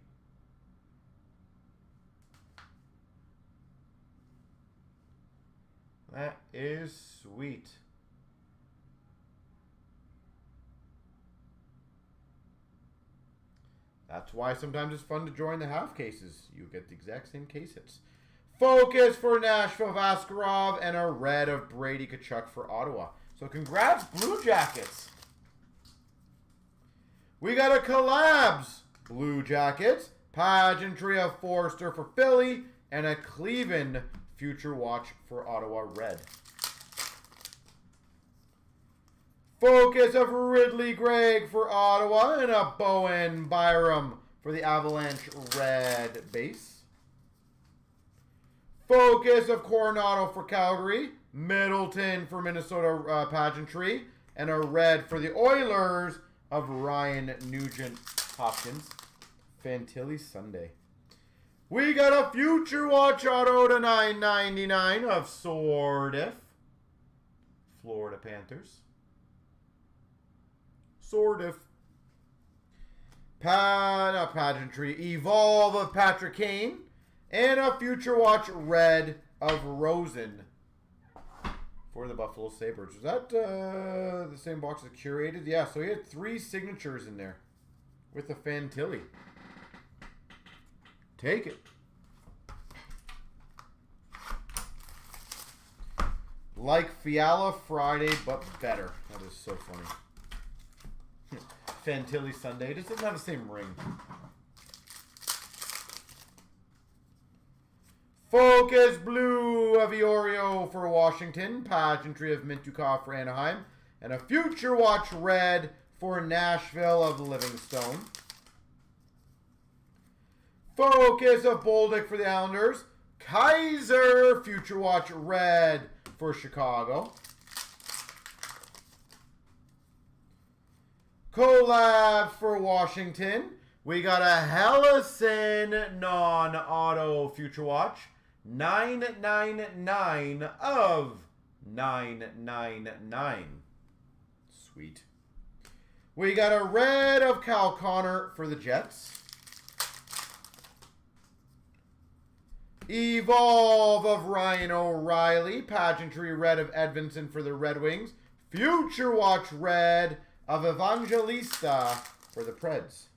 That is sweet. That's why sometimes it's fun to join the half cases. You get the exact same case hits. Focus for Nashville, Vaskarov, and a red of Brady Tkachuk for Ottawa. So congrats, Blue Jackets. We got a Collabs Blue Jackets, Pageantry of Forster for Philly, and a Cleveland Future Watch for Ottawa red. Focus of Ridley Gregg for Ottawa, and a Bowen Byram for the Avalanche red base. Focus of Coronado for Calgary, Middleton for Minnesota Pageantry, and a red for the Oilers of Ryan Nugent-Hopkins. Fantilli Sunday. We got a Future Watch auto to $9.99 of Sordiff, Florida Panthers. Sordiff. Pageantry Evolve of Patrick Kane, and a Future Watch red of Rosen for the Buffalo Sabres. Was that the same box as Curated? Yeah, so he had 3 signatures in there with the Fantilli. Take it. Like Fiala Friday, but better. That is so funny. Fantilli Sunday. Just doesn't have the same ring. Focus Blue of Iorio for Washington. Pageantry of Mintukov for Anaheim. And a Future Watch red for Nashville of Livingstone. Focus of Bolduc for the Islanders. Kaiser Future Watch red for Chicago. Collab for Washington. We got a Hellison non-auto Future Watch. 999 of 999. Sweet. We got a red of Cal Connor for the Jets. Evolve of Ryan O'Reilly. Pageantry red of Edvinson for the Red Wings. Future Watch red of Evangelista for the Preds.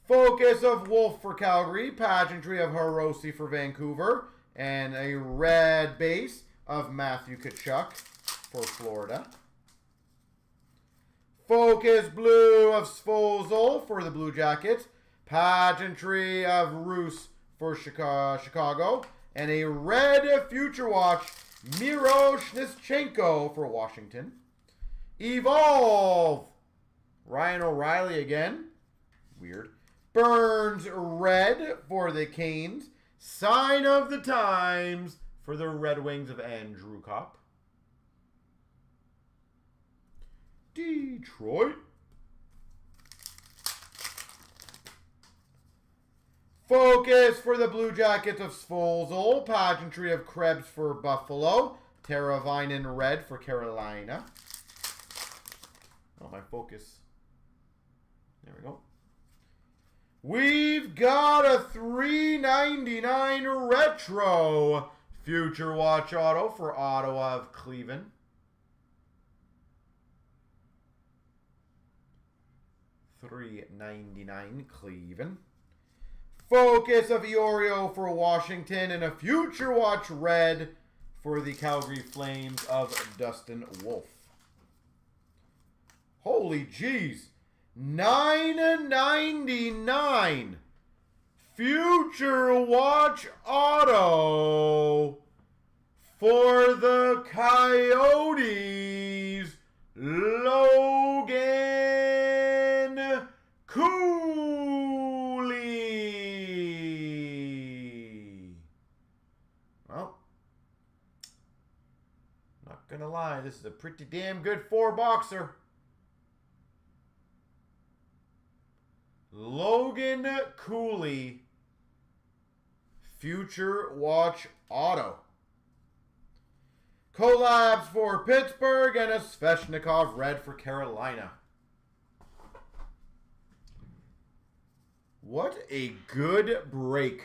Focus of Wolf for Calgary. Pageantry of Hiroshi for Vancouver. And a red base of Matthew Tkachuk for Florida. Focus Blue of Svozil for the Blue Jackets. Pageantry of Roos for Chicago. And a red Future Watch Miro Shnischenko for Washington. Evolve. Ryan O'Reilly again. Weird. Burns red for the Canes. Sign of the Times for the Red Wings of Andrew Kopp. Detroit. Focus for the Blue Jackets of Svozil. Pageantry of Krebs for Buffalo. Teravainen red for Carolina. Oh, my focus. There we go. We've got a $3.99 retro Future Watch auto for Ottawa of Cleveland. $3.99 Cleveland. Focus of Iorio for Washington, and a Future Watch red for the Calgary Flames of Dustin Wolf. Holy jeez. $9.99. Future Watch auto for the Coyotes, Logan Cooley. Well, not gonna lie, this is a pretty damn good 4-boxer. Logan Cooley, Future Watch auto. Collabs for Pittsburgh and a Svechnikov red for Carolina. What a good break.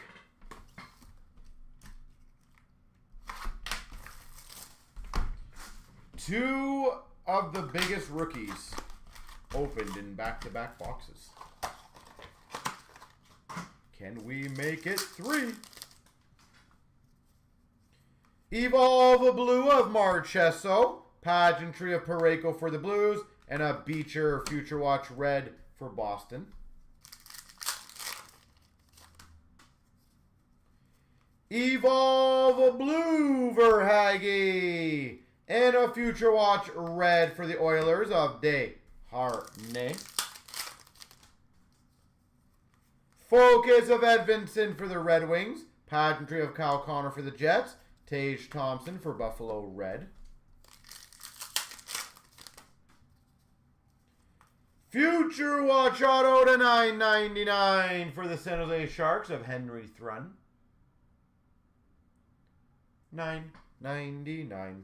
Two of the biggest rookies opened in back-to-back boxes. Can we make it 3? Evolve Blue of Marchesso. Pageantry of Parayko for the Blues. And a Beecher Future Watch red for Boston. Evolve Blue Verhage. And a Future Watch red for the Oilers of Desharnais. Focus of Edvinsson for the Red Wings. Pageantry of Kyle Connor for the Jets. Tage Thompson for Buffalo red. Future Watch auto to $9.99 for the San Jose Sharks of Henry Thrun. $9.99.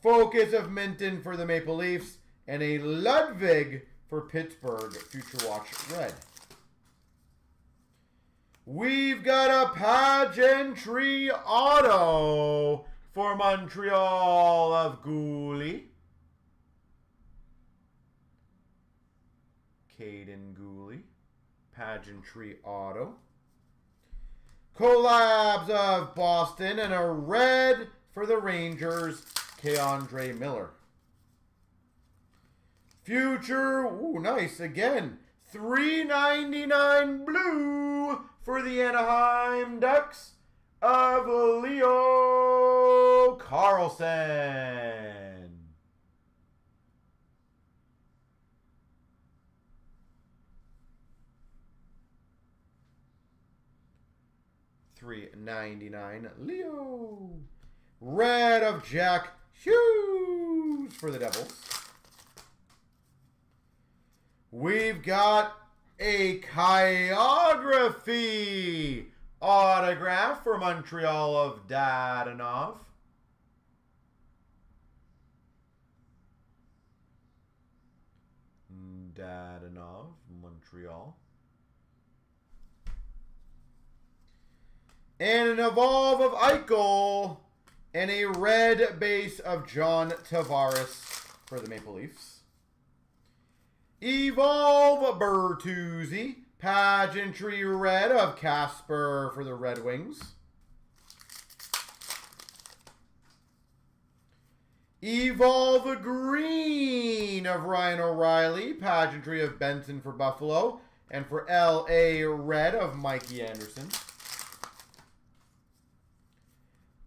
Focus of Minton for the Maple Leafs. And a Ludwig for Pittsburgh Future Watch red. We've got a Pageantry auto for Montreal of Gooley. Caden Gooley. Pageantry auto. Collabs of Boston and a red for the Rangers, Keandre Miller. Future, ooh, nice again. $3.99 blue for the Anaheim Ducks of Leo Carlson. $3.99 Leo. Red of Jack Hughes for the Devils. We've got a Chirography autograph for Montreal of Dadonov. Dadonov, Montreal. And an Evolve of Eichel. And a red base of John Tavares for the Maple Leafs. Evolve Bertuzzi. Pageantry red of Casper for the Red Wings. Evolve green of Ryan O'Reilly. Pageantry of Benson for Buffalo. And for LA red of Mikey Anderson.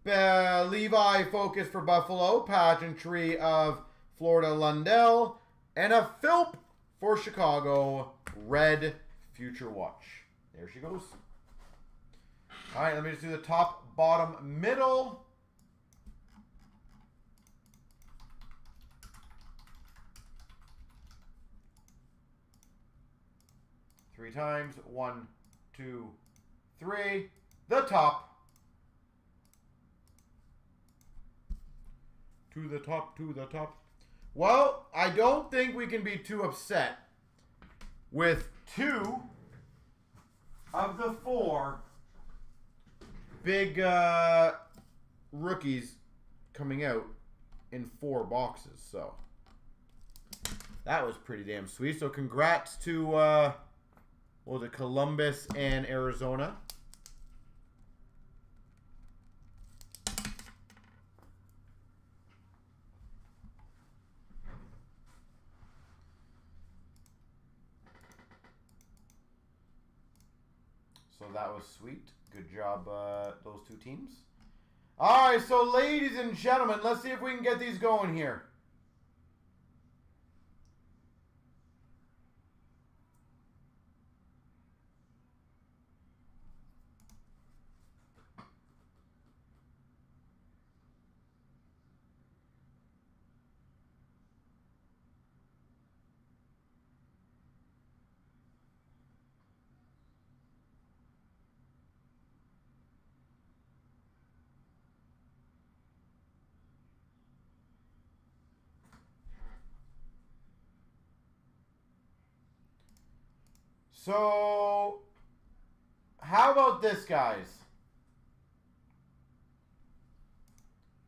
Levi Focus for Buffalo. Pageantry of Florida Lundell. And a Philp for Chicago. Red Future Watch. There she goes. All right, let me just do the top, bottom, middle. Three times. 1, 2, 3. The top. To the top, to the top. Well, I don't think we can be too upset with 2 of the 4 big rookies coming out in 4 boxes. So that was pretty damn sweet. So congrats to Or the Columbus and Arizona. So that was sweet. Good job, those two teams. All right, so ladies and gentlemen, let's see if we can get these going here. So, how about this, guys?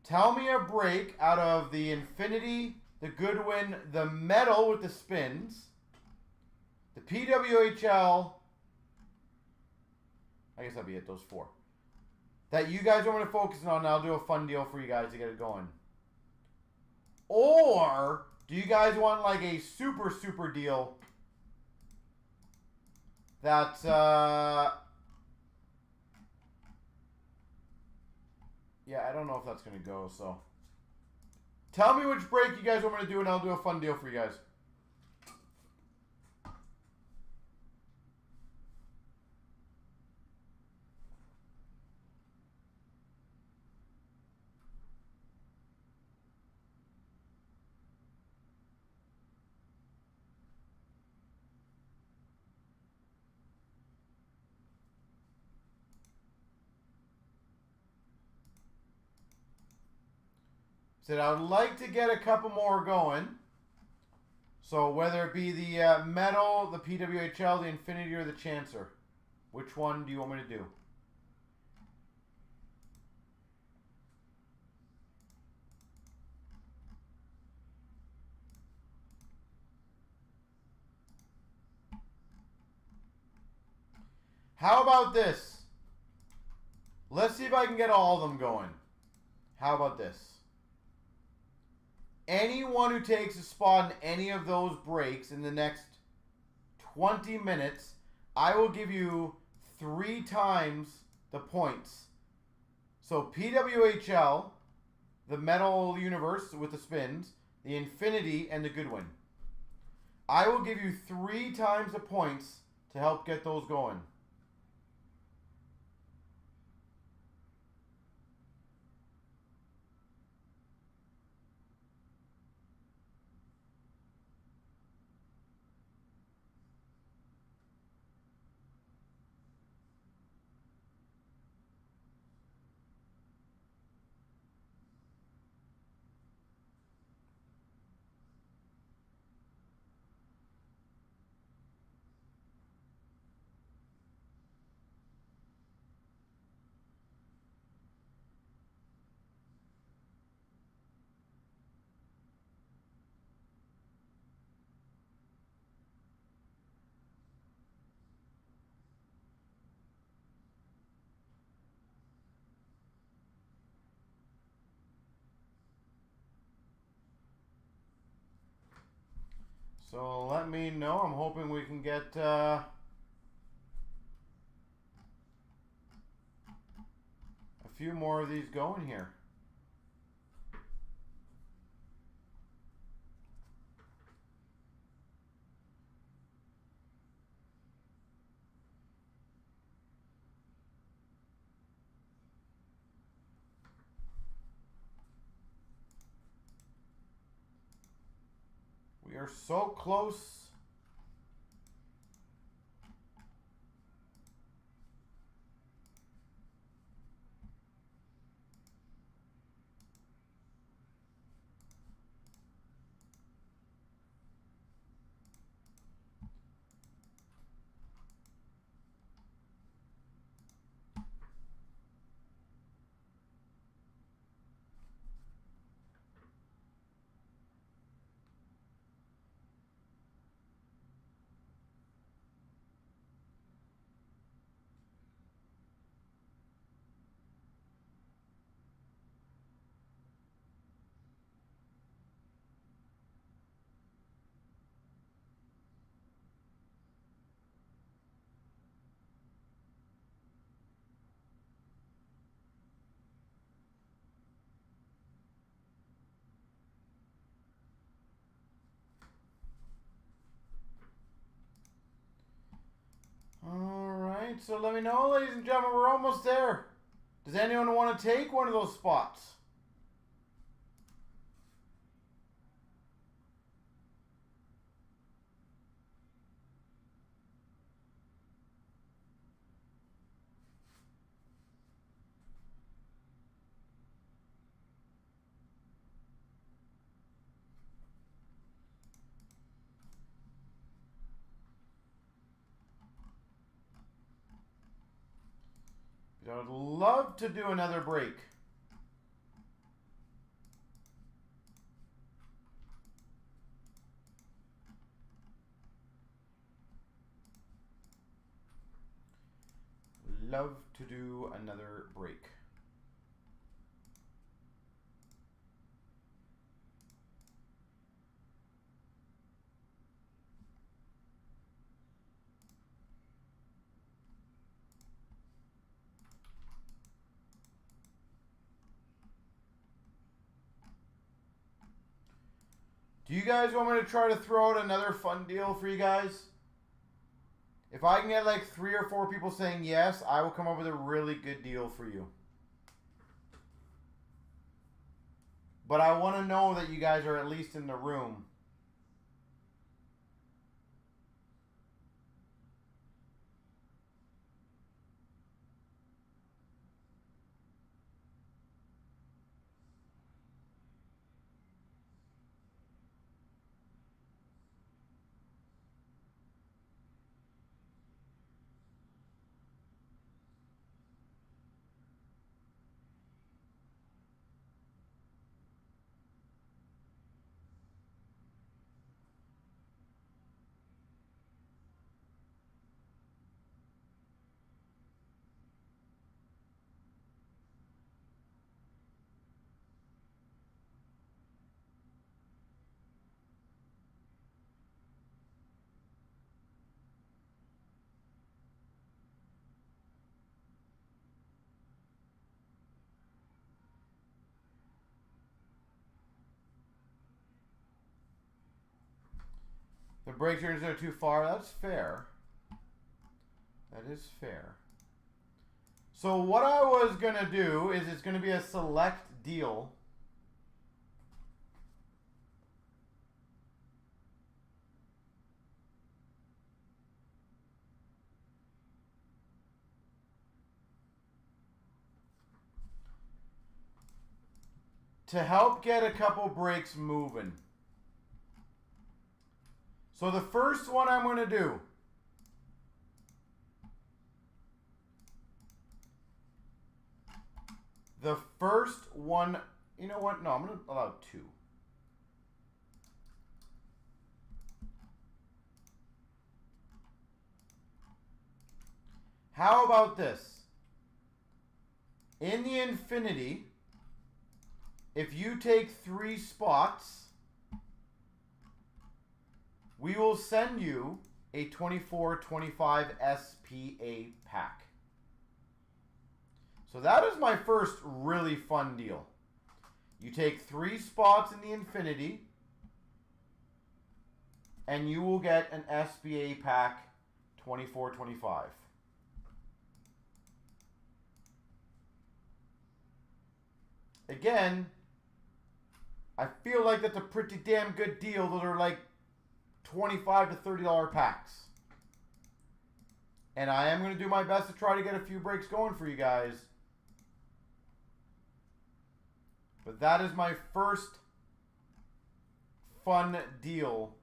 Tell me a break out of the Infinity, the Goodwin, the Metal with the spins, the PWHL, I guess that'll be it, those four, that you guys want me to focus on, and I'll do a fun deal for you guys to get it going. Or, do you guys want like a super deal that, yeah, I don't know if that's going to go, so. Tell me which break you guys want me to do, and I'll do a fun deal for you guys. Said I would like to get a couple more going. So whether it be the Metal, the PWHL, the Infinity, or the Chancer. Which one do you want me to do? How about this? Let's see if I can get all of them going. How about this? Anyone who takes a spot in any of those breaks in the next 20 minutes, I will give you 3 times the points. So PWHL, the Metal Universe with the spins, the Infinity, and the Goodwin. I will give you 3 times the points to help get those going. So let me know. I'm hoping we can get a few more of these going here. We are so close. So let me know, ladies and gentlemen, we're almost there. Does anyone want to take one of those spots? I would love to do another break. Love to do another break. Do you guys want me to try to throw out another fun deal for you guys? If I can get like 3 or 4 people saying yes, I will come up with a really good deal for you. But I want to know that you guys are at least in the room. The break turns are too far. That's fair. That is fair. So what I was going to do is it's going to be a select deal. To help get a couple breaks moving. So the first one I'm going to do. The first one, you know what? No, I'm going to allow 2. How about this? In the infinity, if you take 3 spots, we will send you a 24-25 SPA pack. So that is my first really fun deal. You take 3 spots in the infinity, and you will get an SPA pack 24-25. Again, I feel like that's a pretty damn good deal. Those are like $25 to $30 packs. And I am going to do my best to try to get a few breaks going for you guys. But that is my first fun deal.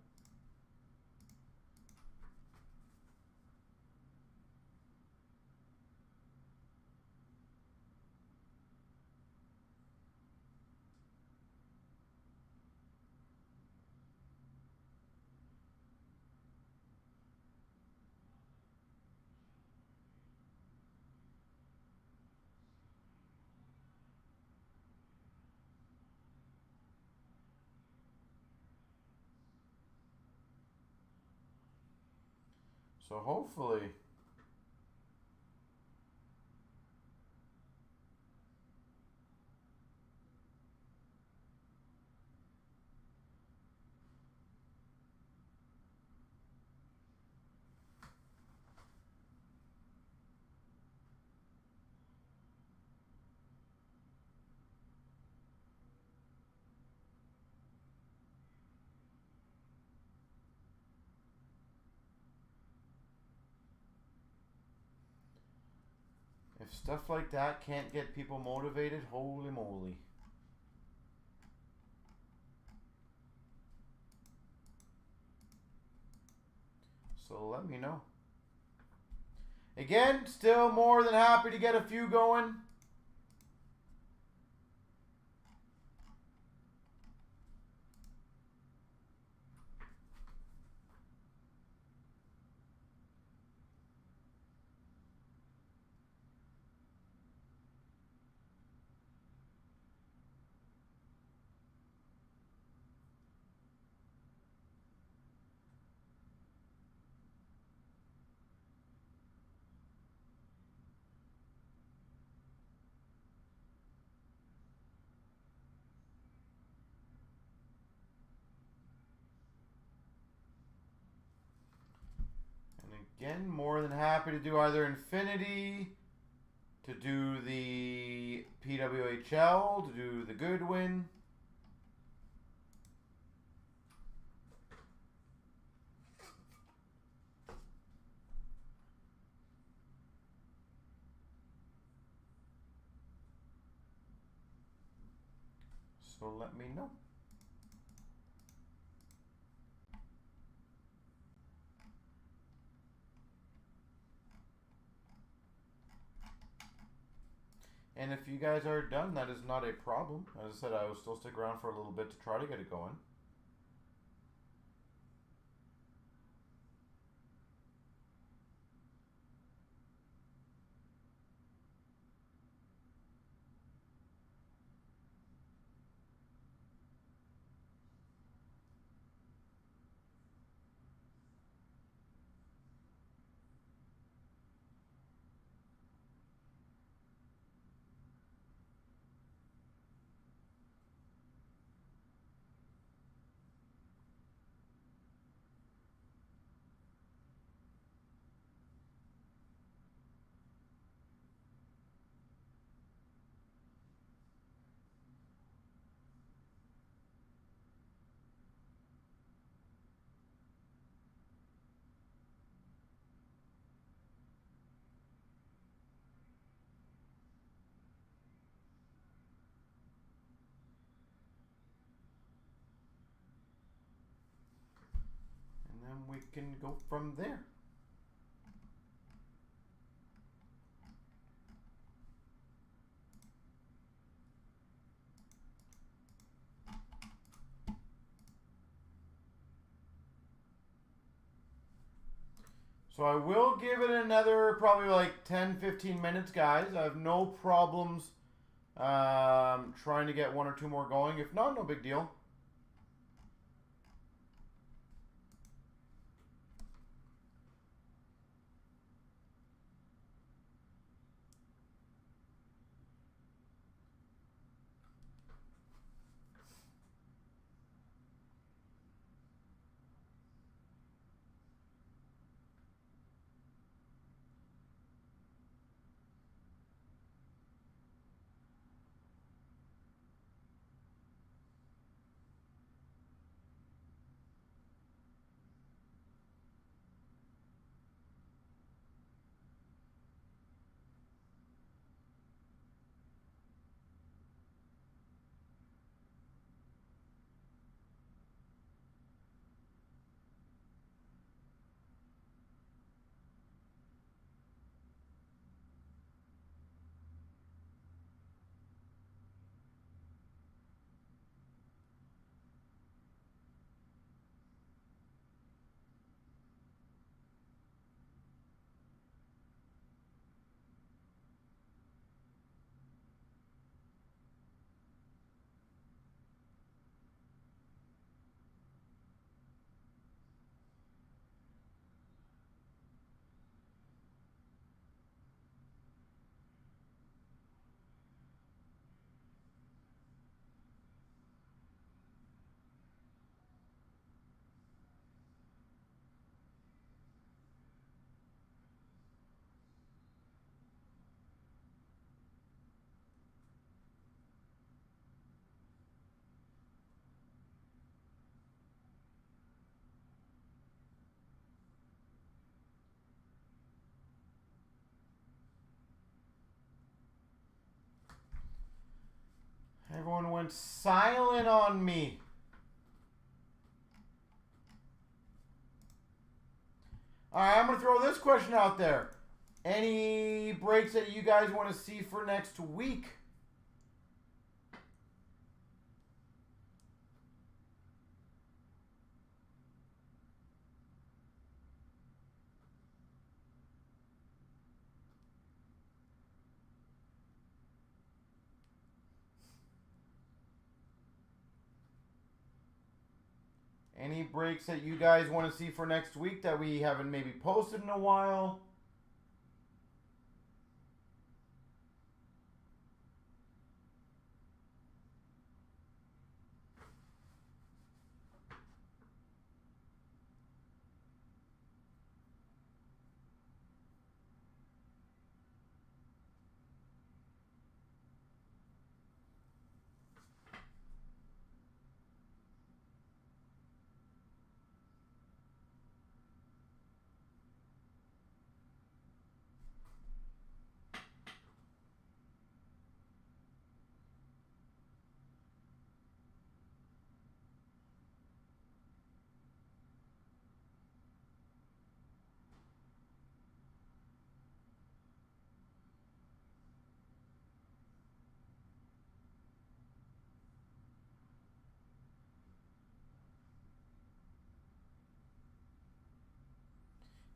So hopefully, If stuff like that can't get people motivated, holy moly. So let me know. Again, still more than happy to get a few going. Again, more than happy to do either Infinity, to do the PWHL, to do the Goodwin. So let me know. And if you guys are done, that is not a problem. As I said, I will still stick around for a little bit to try to get it going. And then we can go from there. So I will give it another probably like 10-15 minutes, guys. I have no problems trying to get one or two more going. If not, no big deal. went silent on me. All right, I'm going to throw this question out there. Any breaks that you guys want to see for next week? Any breaks that you guys want to see for next week that we haven't maybe posted in a while?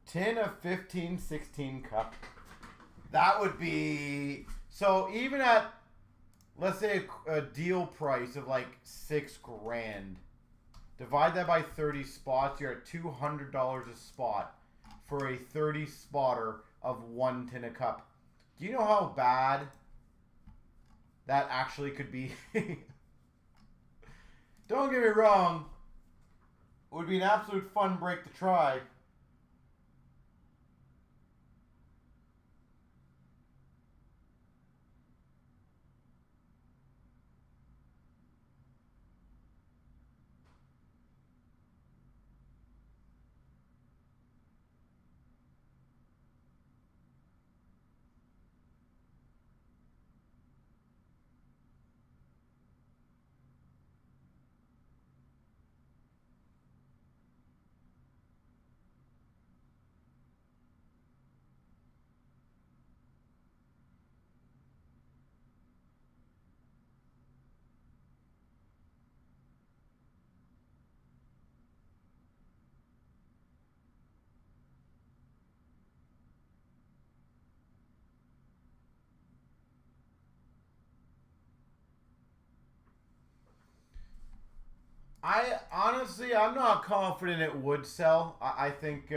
Tin of 15-16 cup. That would be... So even at, let's say, a deal price of like $6 grand, divide that by 30 spots, you're at $200 a spot for a 30 spotter of 1 tin a cup. Do you know how bad that actually could be? Don't get me wrong. It would be an absolute fun break to try. I honestly, I'm not confident it would sell. I think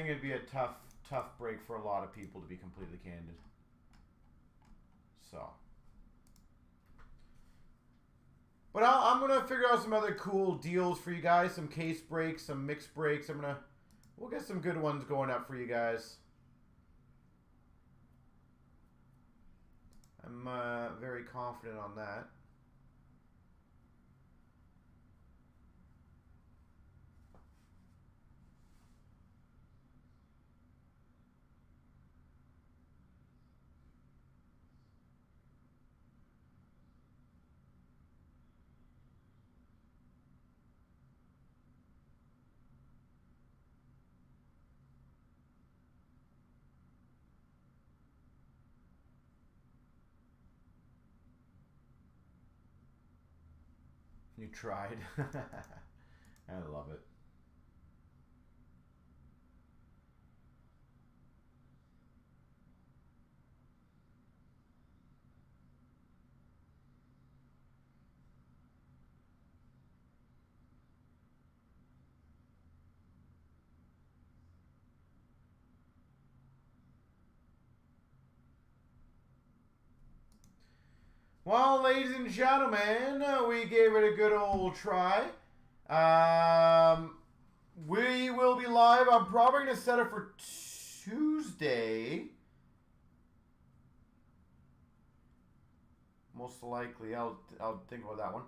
it'd be a tough break for a lot of people, to be completely candid. So, but I'm gonna figure out some other cool deals for you guys. Some case breaks, some mixed breaks. We'll get some good ones going up for you guys. I'm very confident on that. You tried. I love it. Well, ladies and gentlemen, we gave it a good old try. We will be live. I'm probably going to set it for Tuesday. Most likely. I'll think about that one.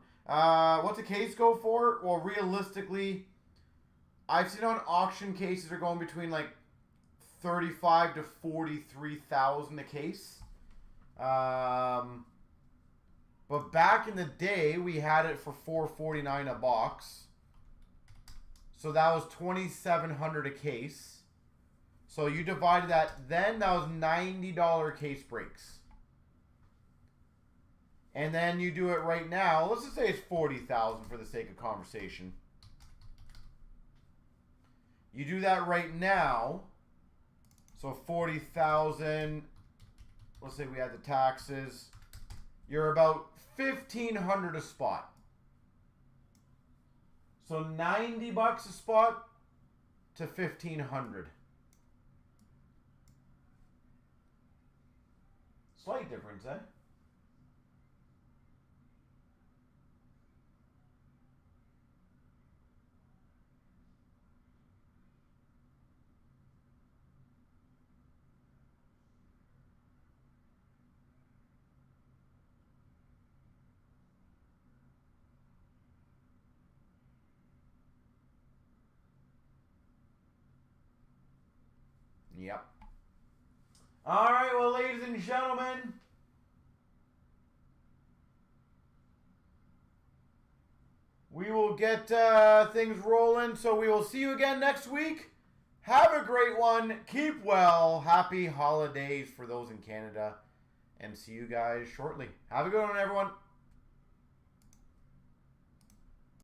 What's a case go for? Well, realistically, I've seen on auction cases are going between like 35 to 43,000 a case. But back in the day, we had it for $4.49 a box. So that was $2,700 a case. So you divided that, then that was $90 case breaks. And then you do it right now. Let's just say it's 40,000 for the sake of conversation. You do that right now. So 40,000. Let's say we had the taxes. You're about $1,500 a spot. So $90 a spot to $1,500. Slight difference, eh? Yep. All right, well, ladies and gentlemen, we will get things rolling. So we will see you again next week. Have a great one. Keep well. Happy holidays for those in Canada. And see you guys shortly. Have a good one, everyone.